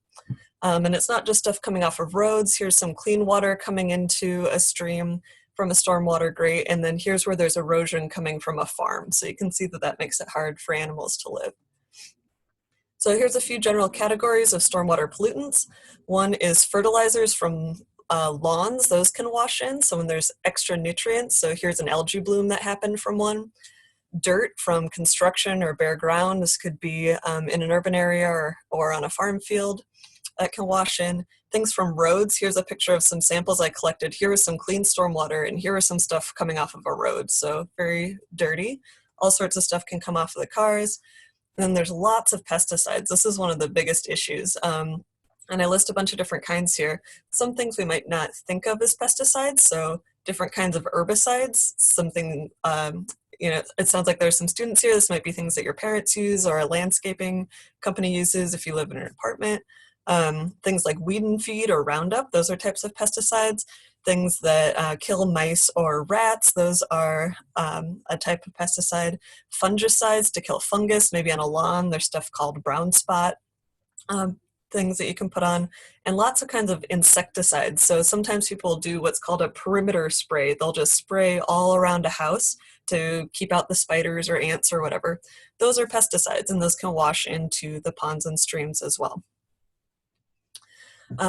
And it's not just stuff coming off of roads. Here's some clean water coming into a stream from a stormwater grate, and then here's where there's erosion coming from a farm. So you can see that that makes it hard for animals to live. So here's a few general categories of stormwater pollutants. One is fertilizers from lawns. Those can wash in, so when there's extra nutrients. So here's an algae bloom that happened from one. Dirt from construction or bare ground. This could be in an urban area or on a farm field. That can wash in. Things from roads. Here's a picture of some samples I collected. Here is some clean stormwater, and here is some stuff coming off of a road. So very dirty. All sorts of stuff can come off of the cars. And then there's lots of pesticides. This is one of the biggest issues. And I list a bunch of different kinds here. Some things we might not think of as pesticides. So different kinds of herbicides. Something, it sounds like there's some students here. This might be things that your parents use or a landscaping company uses if you live in an apartment. Things like weed and feed or Roundup, those are types of pesticides. Things that kill mice or rats, those are a type of pesticide. Fungicides to kill fungus, maybe on a lawn, there's stuff called brown spot, things that you can put on, and lots of kinds of insecticides. So sometimes people do what's called a perimeter spray. They'll just spray all around a house to keep out the spiders or ants or whatever. Those are pesticides, and those can wash into the ponds and streams as well.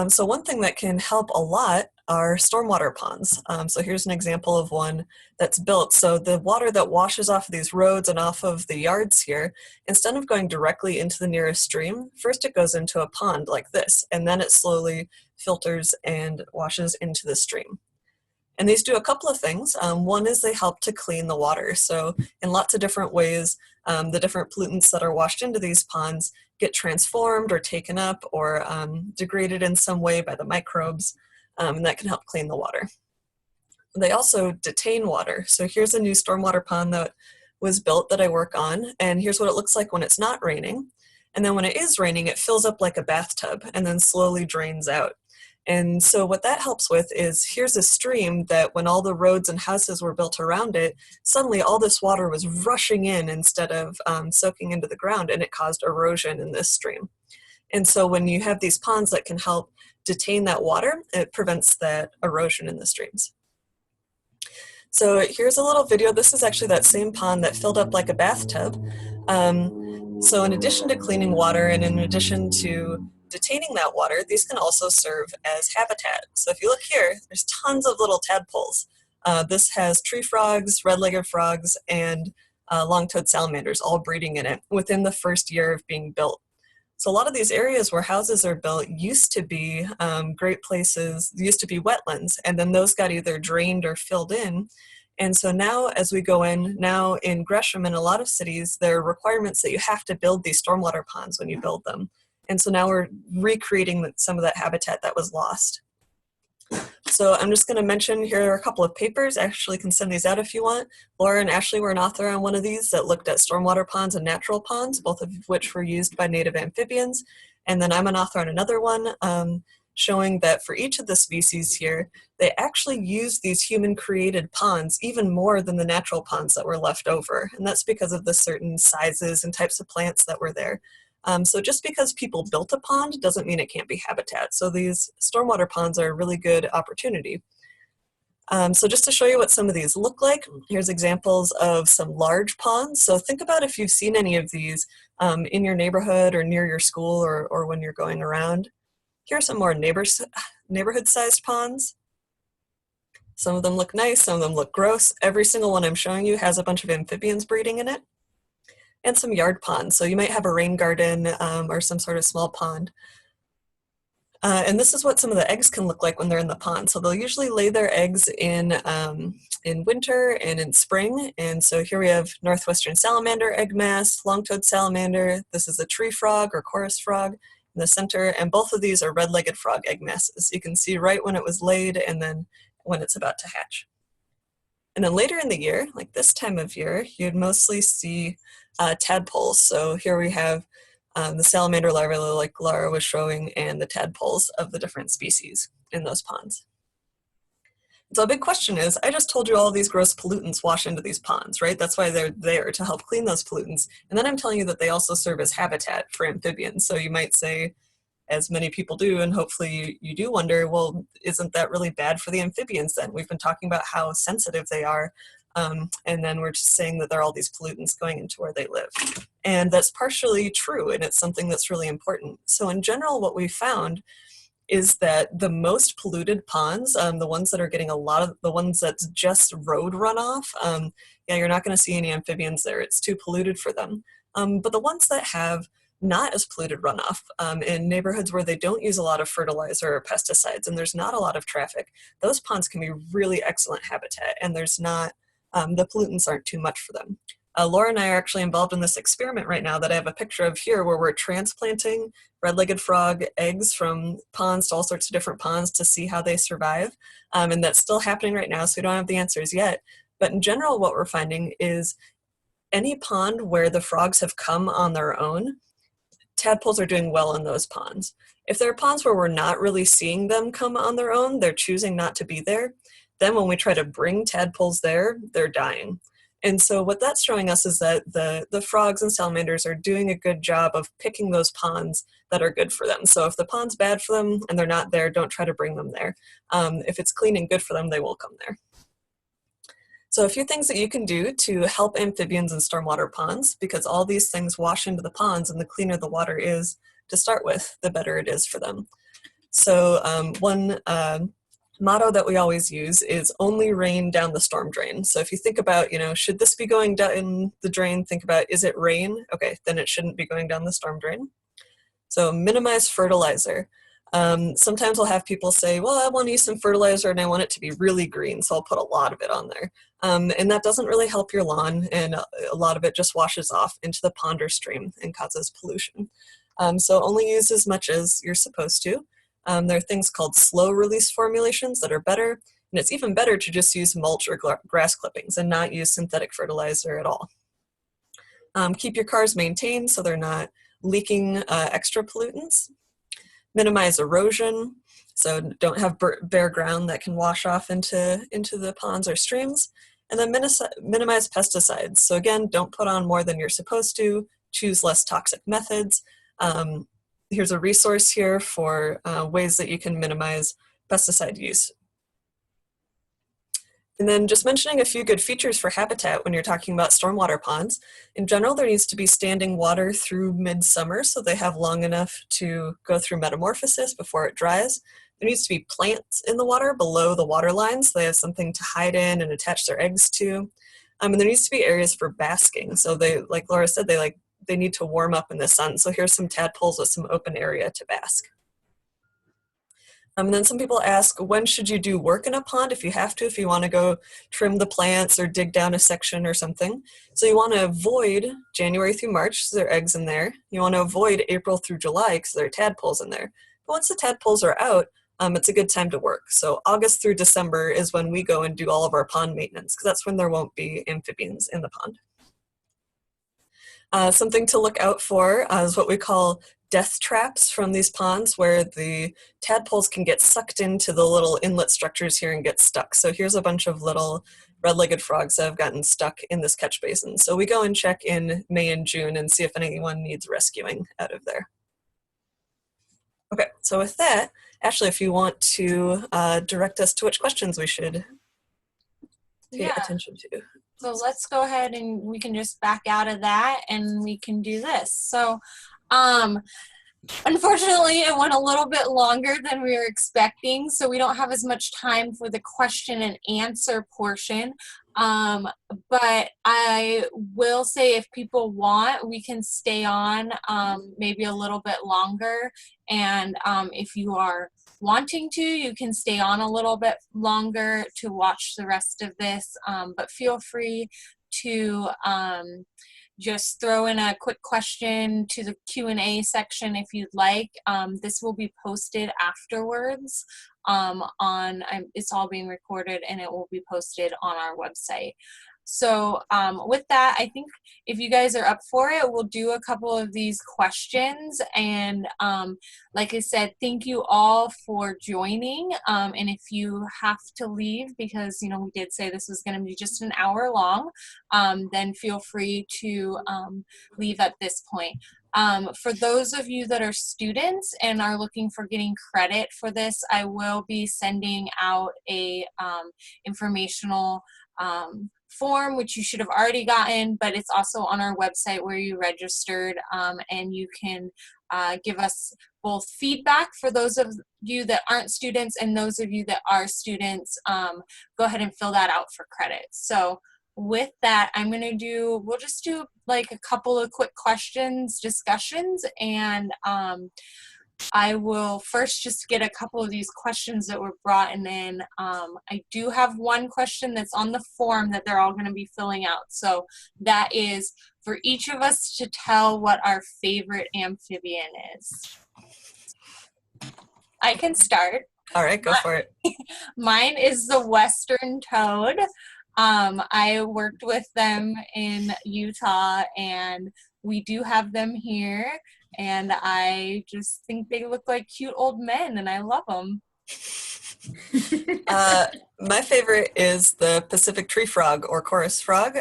So one thing that can help a lot are stormwater ponds. So here's an example of one that's built. So the water that washes off of these roads and off of the yards here, instead of going directly into the nearest stream, first it goes into a pond like this, and then it slowly filters and washes into the stream. And these do a couple of things. One is they help to clean the water. So in lots of different ways, the different pollutants that are washed into these ponds get transformed or taken up or degraded in some way by the microbes, and that can help clean the water. They also detain water. So here's a new stormwater pond that was built that I work on, and here's what it looks like when it's not raining. And then when it is raining, it fills up like a bathtub and then slowly drains out. And so what that helps with is, here's a stream that when all the roads and houses were built around it, suddenly all this water was rushing in instead of soaking into the ground, and it caused erosion in this stream. And so when you have these ponds that can help detain that water, it prevents that erosion in the streams. So here's a little video. This is actually that same pond that filled up like a bathtub. So in addition to cleaning water and in addition to detaining that water, these can also serve as habitat. So if you look here, there's tons of little tadpoles. This has tree frogs, red-legged frogs, and long-toed salamanders all breeding in it within the first year of being built. So a lot of these areas where houses are built used to be great places, used to be wetlands, and then those got either drained or filled in. And so now as we go in, now in Gresham and a lot of cities, there are requirements that you have to build these stormwater ponds when you build them. And so now we're recreating some of that habitat that was lost. So I'm just going to mention, here are a couple of papers. I actually can send these out if you want. Laura and Ashley were an author on one of these that looked at stormwater ponds and natural ponds, both of which were used by native amphibians. And then I'm an author on another one showing that for each of the species here, they actually use these human-created ponds even more than the natural ponds that were left over. And that's because of the certain sizes and types of plants that were there. So just because people built a pond doesn't mean it can't be habitat. So these stormwater ponds are a really good opportunity. So just to show you what some of these look like, here's examples of some large ponds. So think about if you've seen any of these in your neighborhood or near your school or when you're going around. Here are some more neighborhood-sized ponds. Some of them look nice, some of them look gross. Every single one I'm showing you has a bunch of amphibians breeding in it. And some yard ponds. So you might have a rain garden or some sort of small pond. And this is what some of the eggs can look like when they're in the pond. So they'll usually lay their eggs in winter and in spring. And so here we have northwestern salamander egg mass, long-toed salamander. This is a tree frog or chorus frog in the center. And both of these are red-legged frog egg masses. You can see right when it was laid and then when it's about to hatch. And then later in the year, like this time of year, you'd mostly see tadpoles. So here we have the salamander larvae like Laura was showing and the tadpoles of the different species in those ponds. So a big question is, I just told you all these gross pollutants wash into these ponds, right? That's why they're there, to help clean those pollutants. And then I'm telling you that they also serve as habitat for amphibians. So you might say, as many people do, and hopefully you do wonder, well, isn't that really bad for the amphibians then? We've been talking about how sensitive they are, and then we're just saying that there are all these pollutants going into where they live. And that's partially true, and it's something that's really important. So in general, what we found is that the most polluted ponds, the ones that are getting a lot of, the ones that's just road runoff, yeah, you're not going to see any amphibians there. It's too polluted for them. But the ones that have not as polluted runoff in neighborhoods where they don't use a lot of fertilizer or pesticides and there's not a lot of traffic, those ponds can be really excellent habitat, and there's not, the pollutants aren't too much for them. Laura and I are actually involved in this experiment right now that I have a picture of here, where we're transplanting red-legged frog eggs from ponds to all sorts of different ponds to see how they survive. And that's still happening right now, so we don't have the answers yet. But in general, what we're finding is any pond where the frogs have come on their own, tadpoles are doing well in those ponds. If there are ponds where we're not really seeing them come on their own, they're choosing not to be there, then when we try to bring tadpoles there, they're dying. And so what that's showing us is that the frogs and salamanders are doing a good job of picking those ponds that are good for them. So if the pond's bad for them and they're not there, don't try to bring them there. If it's clean and good for them, they will come there. So a few things that you can do to help amphibians in stormwater ponds, because all these things wash into the ponds, and the cleaner the water is to start with, the better it is for them. So one motto that we always use is only rain down the storm drain. So if you think about, should this be going down the drain, think about, is it rain? Okay, then it shouldn't be going down the storm drain. So minimize fertilizer. Sometimes I'll have people say, well, I want to use some fertilizer and I want it to be really green, so I'll put a lot of it on there. And that doesn't really help your lawn, and a lot of it just washes off into the pond or stream and causes pollution. So only use as much as you're supposed to. There are things called slow release formulations that are better, And it's even better to just use mulch or grass clippings and not use synthetic fertilizer at all. Keep your cars maintained so they're not leaking extra pollutants. Minimize erosion, so don't have bare ground that can wash off into the ponds or streams. And then minimize pesticides. So again, don't put on more than you're supposed to. Choose less toxic methods. Here's a resource here for ways that you can minimize pesticide use. And then just mentioning a few good features for habitat when you're talking about stormwater ponds. In general, there needs to be standing water through midsummer so they have long enough to go through metamorphosis before it dries. There needs to be plants in the water below the water line so they have something to hide in and attach their eggs to. And there needs to be areas for basking. So they, like Laura said, they need to warm up in the sun. So here's some tadpoles with some open area to bask. And then some people ask, when should you do work in a pond if you have to, if you want to go trim the plants or dig down a section or something. So you want to avoid January through March, so there are eggs in there. You want to avoid April through July because there are tadpoles in there. But once the tadpoles are out, it's a good time to work. So August through December is when we go and do all of our pond maintenance because that's when there won't be amphibians in the pond. Something to look out for is what we call death traps from these ponds where the tadpoles can get sucked into the little inlet structures here and get stuck. So here's a bunch of little red-legged frogs that have gotten stuck in this catch basin. So we go and check in May and June and see if anyone needs rescuing out of there. Okay, so with that, Ashley, if you want to direct us to which questions we should pay attention to. So let's go ahead and we can just back out of that and we can do this. So unfortunately, it went a little bit longer than we were expecting, so we don't have as much time for the question and answer portion. But I will say if people want, we can stay on maybe a little bit longer. And if you are wanting to, you can stay on a little bit longer to watch the rest of this. But feel free to just throw in a quick question to the Q&A section if you'd like. This will be posted afterwards it's all being recorded and it will be posted on our website. So with that, I think if you guys are up for it, we'll do a couple of these questions. And like I said, thank you all for joining. And if you have to leave, because we did say this was going to be just an hour long, then feel free to leave at this point. For those of you that are students and are looking for getting credit for this, I will be sending out a informational form, which you should have already gotten, but it's also on our website where you registered, and you can give us both feedback for those of you that aren't students and those of you that are students. Go ahead and fill that out for credit. So with that, we'll just do like a couple of quick discussions, and I will first just get a couple of these questions that were brought in. I do have one question that's on the form that they're all going to be filling out. So that is for each of us to tell what our favorite amphibian is. I can start. All right, go for it. Mine is the western toad. I worked with them in Utah, and we do have them here, and I just think they look like cute old men, and I love them. My favorite is the Pacific tree frog or chorus frog.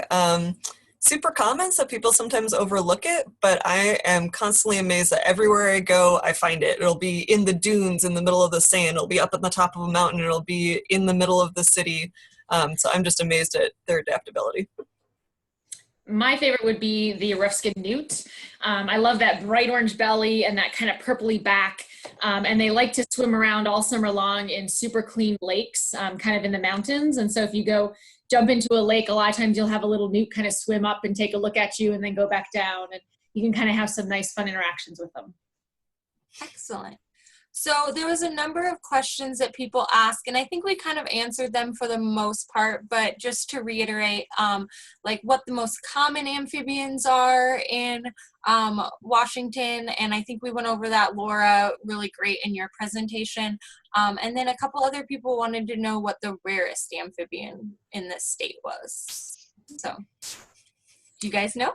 Super common, so people sometimes overlook it, but I am constantly amazed that everywhere I go, I find it. It'll be in the dunes in the middle of the sand. It'll be up at the top of a mountain. It'll be in the middle of the city. So I'm just amazed at their adaptability. My favorite would be the rough-skinned newt. I love that bright orange belly and that kind of purpley back. And they like to swim around all summer long in super clean lakes, kind of in the mountains. And so if you go jump into a lake, a lot of times you'll have a little newt kind of swim up and take a look at you and then go back down. And you can kind of have some nice fun interactions with them. Excellent. So there was a number of questions that people ask, and I think we kind of answered them for the most part, but just to reiterate, like what the most common amphibians are in Washington, and I think we went over that, Laura, really great in your presentation. And then a couple other people wanted to know what the rarest amphibian in this state was. So, do you guys know?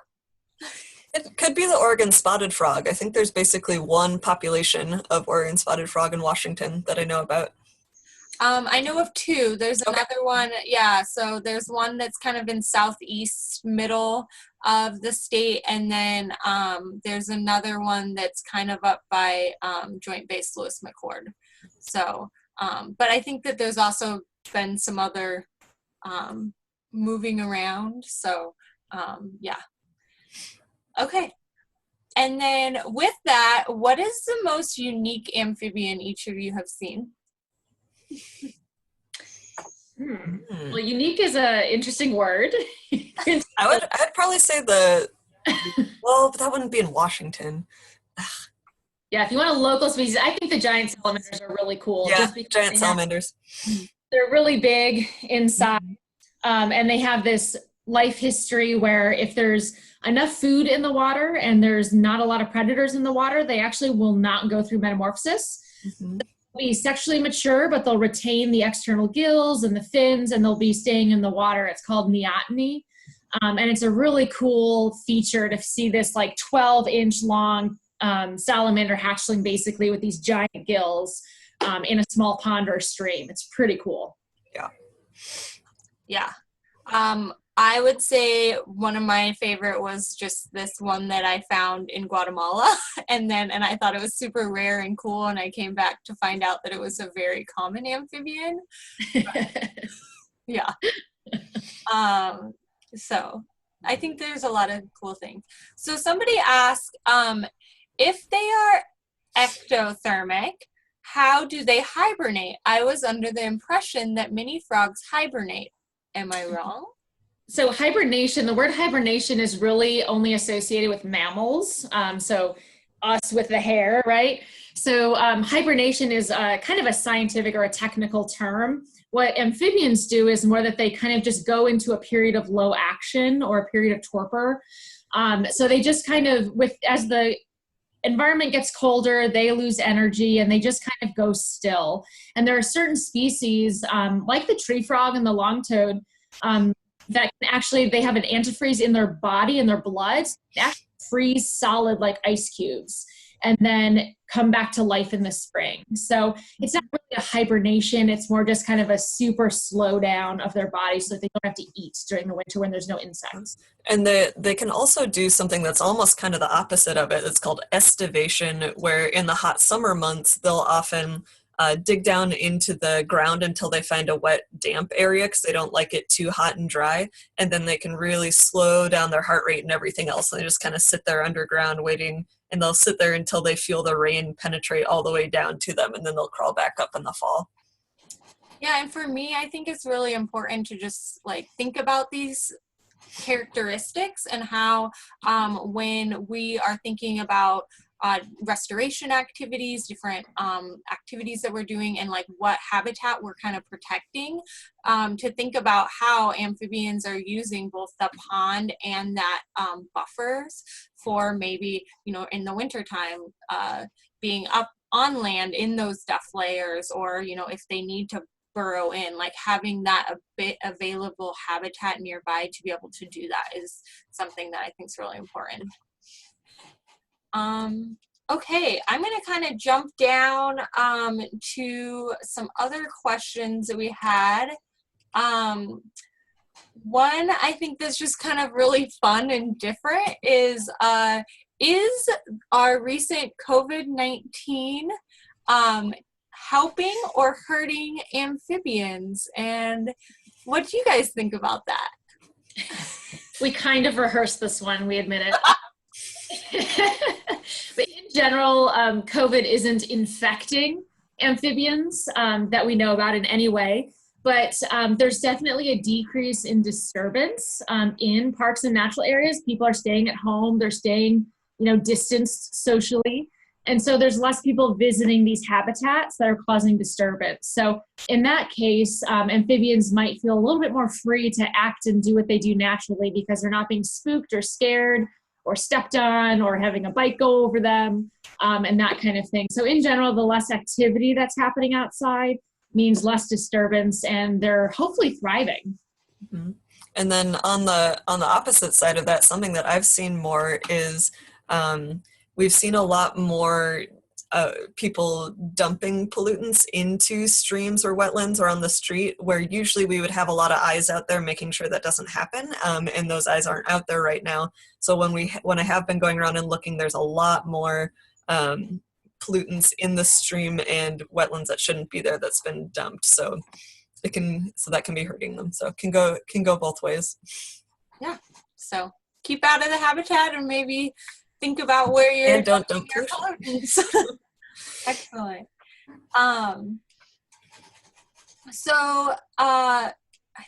It could be the Oregon spotted frog. I think there's basically one population of Oregon spotted frog in Washington that I know about. I know of two. There's Okay. another one, yeah, so there's one that's kind of in southeast middle of the state, and then there's another one that's kind of up by Joint Base Lewis McChord. So, but I think that there's also been some other moving around, so yeah. Okay, and then with that, what is the most unique amphibian each of you have seen? Well, unique is an interesting word. I'd probably say well, but that wouldn't be in Washington. Yeah, if you want a local species, I think the giant salamanders are really cool. Yeah, just because giant salamanders. they're really big in size, and they have this life history where if there's enough food in the water and there's not a lot of predators in the water, they actually will not go through metamorphosis. Mm-hmm. They'll be sexually mature, but they'll retain the external gills and the fins, and they'll be staying in the water. It's called neoteny. And it's a really cool feature to see this like 12-inch long salamander hatchling basically with these giant gills in a small pond or stream. It's pretty cool. Yeah. Yeah. I would say one of my favorite was just this one that I found in Guatemala, and I thought it was super rare and cool, and I came back to find out that it was a very common amphibian. Yeah. So I think there's a lot of cool things. So somebody asked, if they are ectothermic, how do they hibernate? I was under the impression that mini frogs hibernate. Am I wrong? So hibernation, the word hibernation is really only associated with mammals. So us with the hair, right? So hibernation is kind of a scientific or a technical term. What amphibians do is more that they kind of just go into a period of low action or a period of torpor. So they just kind of, as the environment gets colder, they lose energy and they just kind of go still. And there are certain species, like the tree frog and the long-toed, that can actually, they have an antifreeze in their body and their blood. They actually freeze solid like ice cubes and then come back to life in the spring. So it's not really a hibernation. It's more just kind of a super slowdown of their body so that they don't have to eat during the winter when there's no insects. And they can also do something that's almost kind of the opposite of it. It's called estivation, where in the hot summer months, they'll often dig down into the ground until they find a wet, damp area because they don't like it too hot and dry. And then they can really slow down their heart rate and everything else. And they just kind of sit there underground waiting, and they'll sit there until they feel the rain penetrate all the way down to them, and then they'll crawl back up in the fall. Yeah, and for me, I think it's really important to just like think about these characteristics and how when we are thinking about restoration activities, different activities that we're doing, and like what habitat we're kind of protecting, to think about how amphibians are using both the pond and that buffers for maybe, you know, in the wintertime, being up on land in those duff layers, or, you know, if they need to burrow in, like having that a bit available habitat nearby to be able to do that is something that I think is really important. Okay, I'm going to kind of jump down to some other questions that we had. One I think that's just kind of really fun and different is our recent COVID-19 helping or hurting amphibians? And what do you guys think about that? We kind of rehearsed this one, we admit it. But in general, COVID isn't infecting amphibians that we know about in any way, but there's definitely a decrease in disturbance in parks and natural areas. People are staying at home, they're staying, you know, distanced socially. And so there's less people visiting these habitats that are causing disturbance. So in that case, amphibians might feel a little bit more free to act and do what they do naturally because they're not being spooked or scared or stepped on or having a bike go over them, and that kind of thing. So in general, the less activity that's happening outside means less disturbance, and they're hopefully thriving. Mm-hmm. And then on the opposite side of that, something that I've seen more is we've seen a lot more people dumping pollutants into streams or wetlands or on the street, where usually we would have a lot of eyes out there making sure that doesn't happen, and those eyes aren't out there right now. So when I have been going around and looking, there's a lot more pollutants in the stream and wetlands that shouldn't be there that's been dumped. So that can be hurting them. So it can go both ways. Yeah. So keep out of the habitat and maybe think about where you're and don't dump your pollution. pollutants. Excellent. So I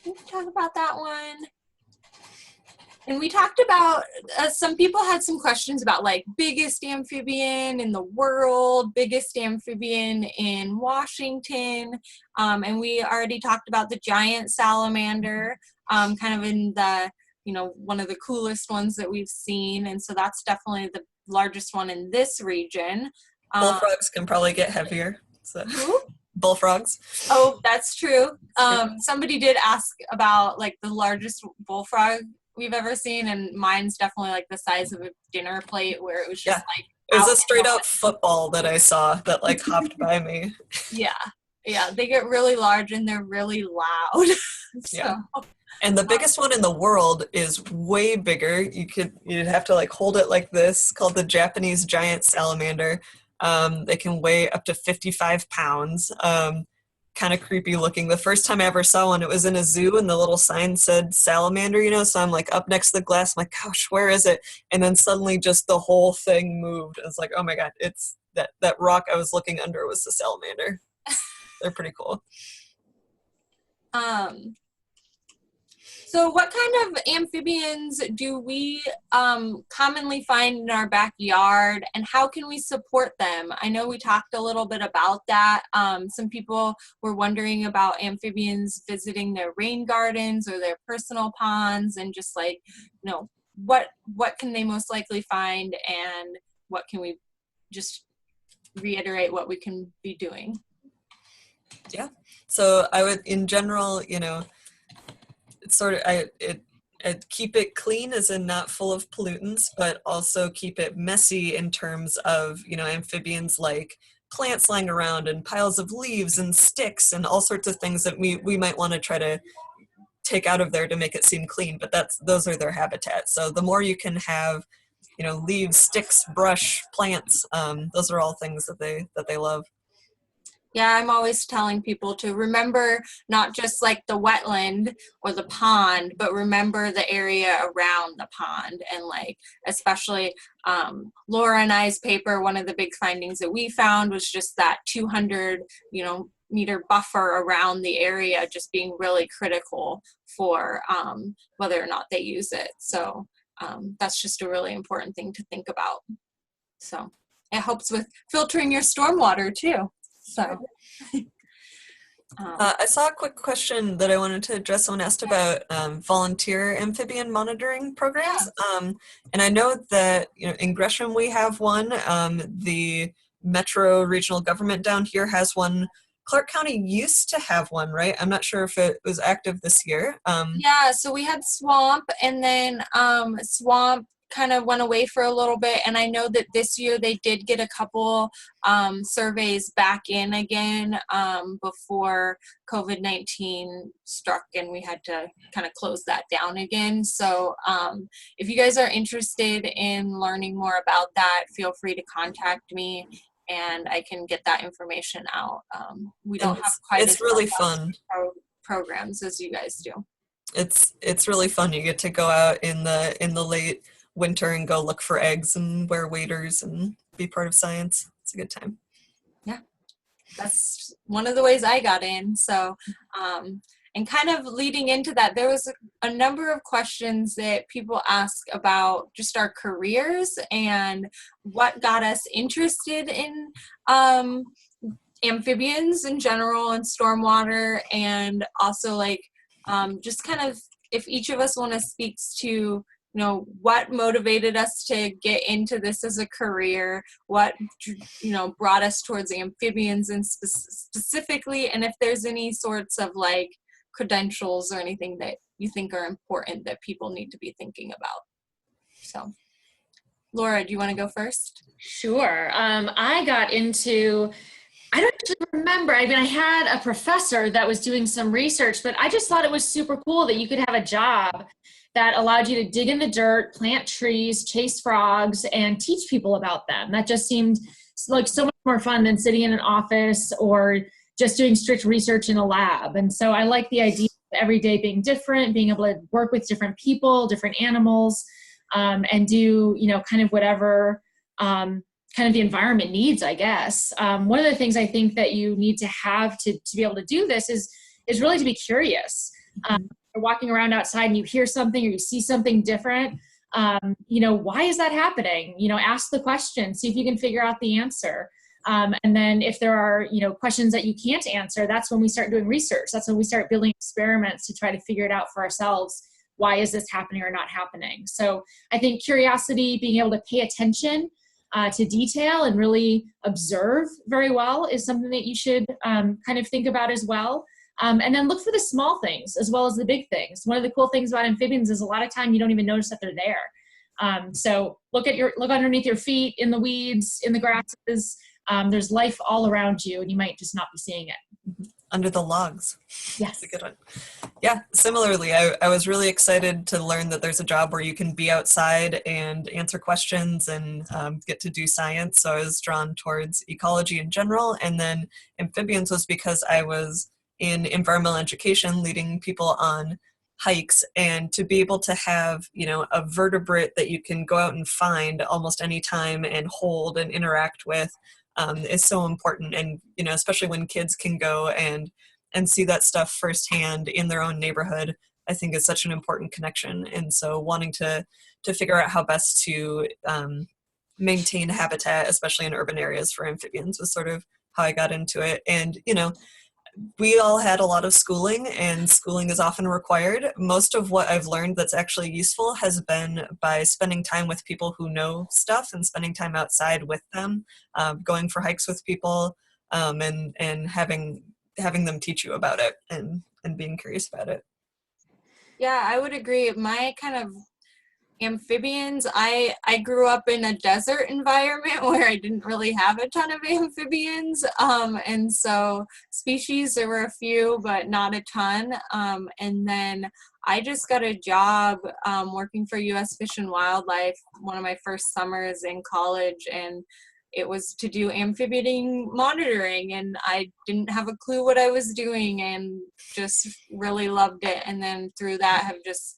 think we talked about that one. And we talked about, some people had some questions about like biggest amphibian in the world, biggest amphibian in Washington. And we already talked about the giant salamander, kind of in the, one of the coolest ones that we've seen. And so that's definitely the largest one in this region. Bullfrogs can probably get heavier. So. Who? Bullfrogs. Oh, that's true. Somebody did ask about like the largest bullfrog we've ever seen, and mine's definitely like the size of a dinner plate, where it was just like it was a straight up football that I saw that like hopped by me. Yeah, they get really large and they're really loud. So. Yeah. And the biggest one in the world is way bigger. You'd have to like hold it like this, called the Japanese giant salamander. They can weigh up to 55 pounds. Kind of creepy looking. The first time I ever saw one, it was in a zoo and the little sign said salamander, so I'm like up next to the glass, I'm like, gosh, where is it? And then suddenly just the whole thing moved. It's like, oh my God, it's that rock I was looking under was the salamander. They're pretty cool. So what kind of amphibians do we commonly find in our backyard, and how can we support them? I know we talked a little bit about that. Some people were wondering about amphibians visiting their rain gardens or their personal ponds, and just like, what can they most likely find, and what can we just reiterate what we can be doing? Yeah. So I would, in general, it's sort of, I'd keep it clean, as in not full of pollutants, but also keep it messy in terms of, amphibians like plants lying around and piles of leaves and sticks and all sorts of things that we might want to try to take out of there to make it seem clean, but those are their habitat. So the more you can have, leaves, sticks, brush, plants, those are all things that they love. Yeah, I'm always telling people to remember not just like the wetland or the pond, but remember the area around the pond. And like, especially Laura and I's paper, one of the big findings that we found was just that 200, meter buffer around the area just being really critical for whether or not they use it. So that's just a really important thing to think about. So it helps with filtering your stormwater too. So I saw a quick question that I wanted to address. Someone asked about volunteer amphibian monitoring programs. Yeah. And I know that in Gresham we have one. The Metro Regional Government down here has one. Clark County used to have one, right? I'm not sure if it was active this year. Yeah, so we had Swamp, and then Swamp kind of went away for a little bit, and I know that this year they did get a couple surveys back in again before COVID-19 struck, and we had to kind of close that down again. So if you guys are interested in learning more about that, feel free to contact me and I can get that information out. We don't have quite as really fun programs as you guys do. It's really fun. You get to go out in the late winter and go look for eggs and wear waders and be part of science. It's a good time. Yeah, that's one of the ways I got in. So And kind of leading into that, there was a number of questions that people ask about just our careers and what got us interested in amphibians in general and stormwater, and also like just kind of if each of us want to speak to what motivated us to get into this as a career, what brought us towards amphibians and specifically, and if there's any sorts of like credentials or anything that you think are important that people need to be thinking about. So Laura, do you want to go first? Sure. I got into, I don't actually remember. I mean, I had a professor that was doing some research, but I just thought it was super cool that you could have a job that allowed you to dig in the dirt, plant trees, chase frogs, and teach people about them. That just seemed like so much more fun than sitting in an office or just doing strict research in a lab. And so I like the idea of every day being different, being able to work with different people, different animals, and do, kind of whatever kind of the environment needs, I guess. One of the things I think that you need to have to be able to do this is really to be curious. You're walking around outside and you hear something or you see something different. Why is that happening? Ask the question, see if you can figure out the answer. And then if there are, questions that you can't answer, that's when we start doing research. That's when we start building experiments to try to figure it out for ourselves. Why is this happening or not happening? So I think curiosity, being able to pay attention to detail and really observe very well is something that you should kind of think about as well. And then look for the small things as well as the big things. One of the cool things about amphibians is a lot of time you don't even notice that they're there. So look underneath your feet, in the weeds, in the grasses. There's life all around you and you might just not be seeing it. Under the logs. Yes. That's a good one. Yeah, similarly, I was really excited to learn that there's a job where you can be outside and answer questions and get to do science. So I was drawn towards ecology in general. And then amphibians was because I was in environmental education leading people on hikes, and to be able to have, a vertebrate that you can go out and find almost any time and hold and interact with is so important. And, especially when kids can go and see that stuff firsthand in their own neighborhood, I think is such an important connection. And so wanting to figure out how best to maintain habitat, especially in urban areas for amphibians, was sort of how I got into it. And, we all had a lot of schooling, and schooling is often required. Most of what I've learned that's actually useful has been by spending time with people who know stuff and spending time outside with them, going for hikes with people, and having them teach you about it and being curious about it. Yeah, I would agree. My kind of amphibians, I grew up in a desert environment where I didn't really have a ton of amphibians, and so species, there were a few but not a ton, and then I just got a job working for U.S. Fish and Wildlife one of my first summers in college, and it was to do amphibian monitoring, and I didn't have a clue what I was doing and just really loved it. And then through that have just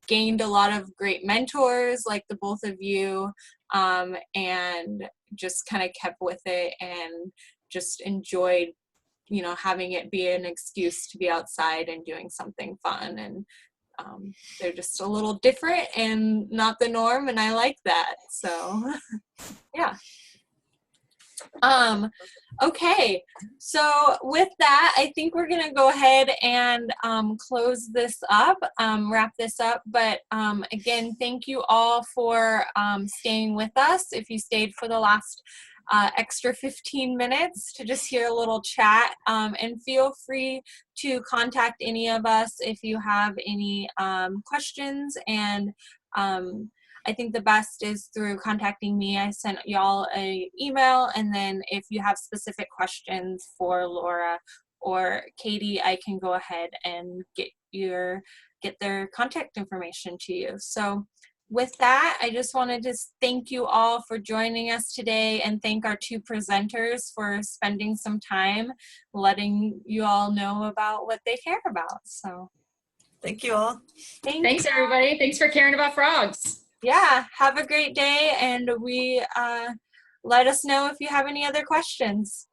gained a lot of great mentors like the both of you, and just kind of kept with it and just enjoyed having it be an excuse to be outside and doing something fun. And they're just a little different and not the norm, and I like that. So yeah. Okay, so with that, I think we're gonna go ahead and close this up, wrap this up. But again, thank you all for staying with us. If you stayed for the last extra 15 minutes to just hear a little chat, and feel free to contact any of us if you have any questions. And I think the best is through contacting me. I sent y'all an email, and then if you have specific questions for Laura or Katie, I can go ahead and get their contact information to you. So with that, I just wanted to thank you all for joining us today, and thank our two presenters for spending some time letting you all know about what they care about. So Thank you all. Thanks everybody. Thanks for caring about frogs. Yeah, have a great day, and let us know if you have any other questions.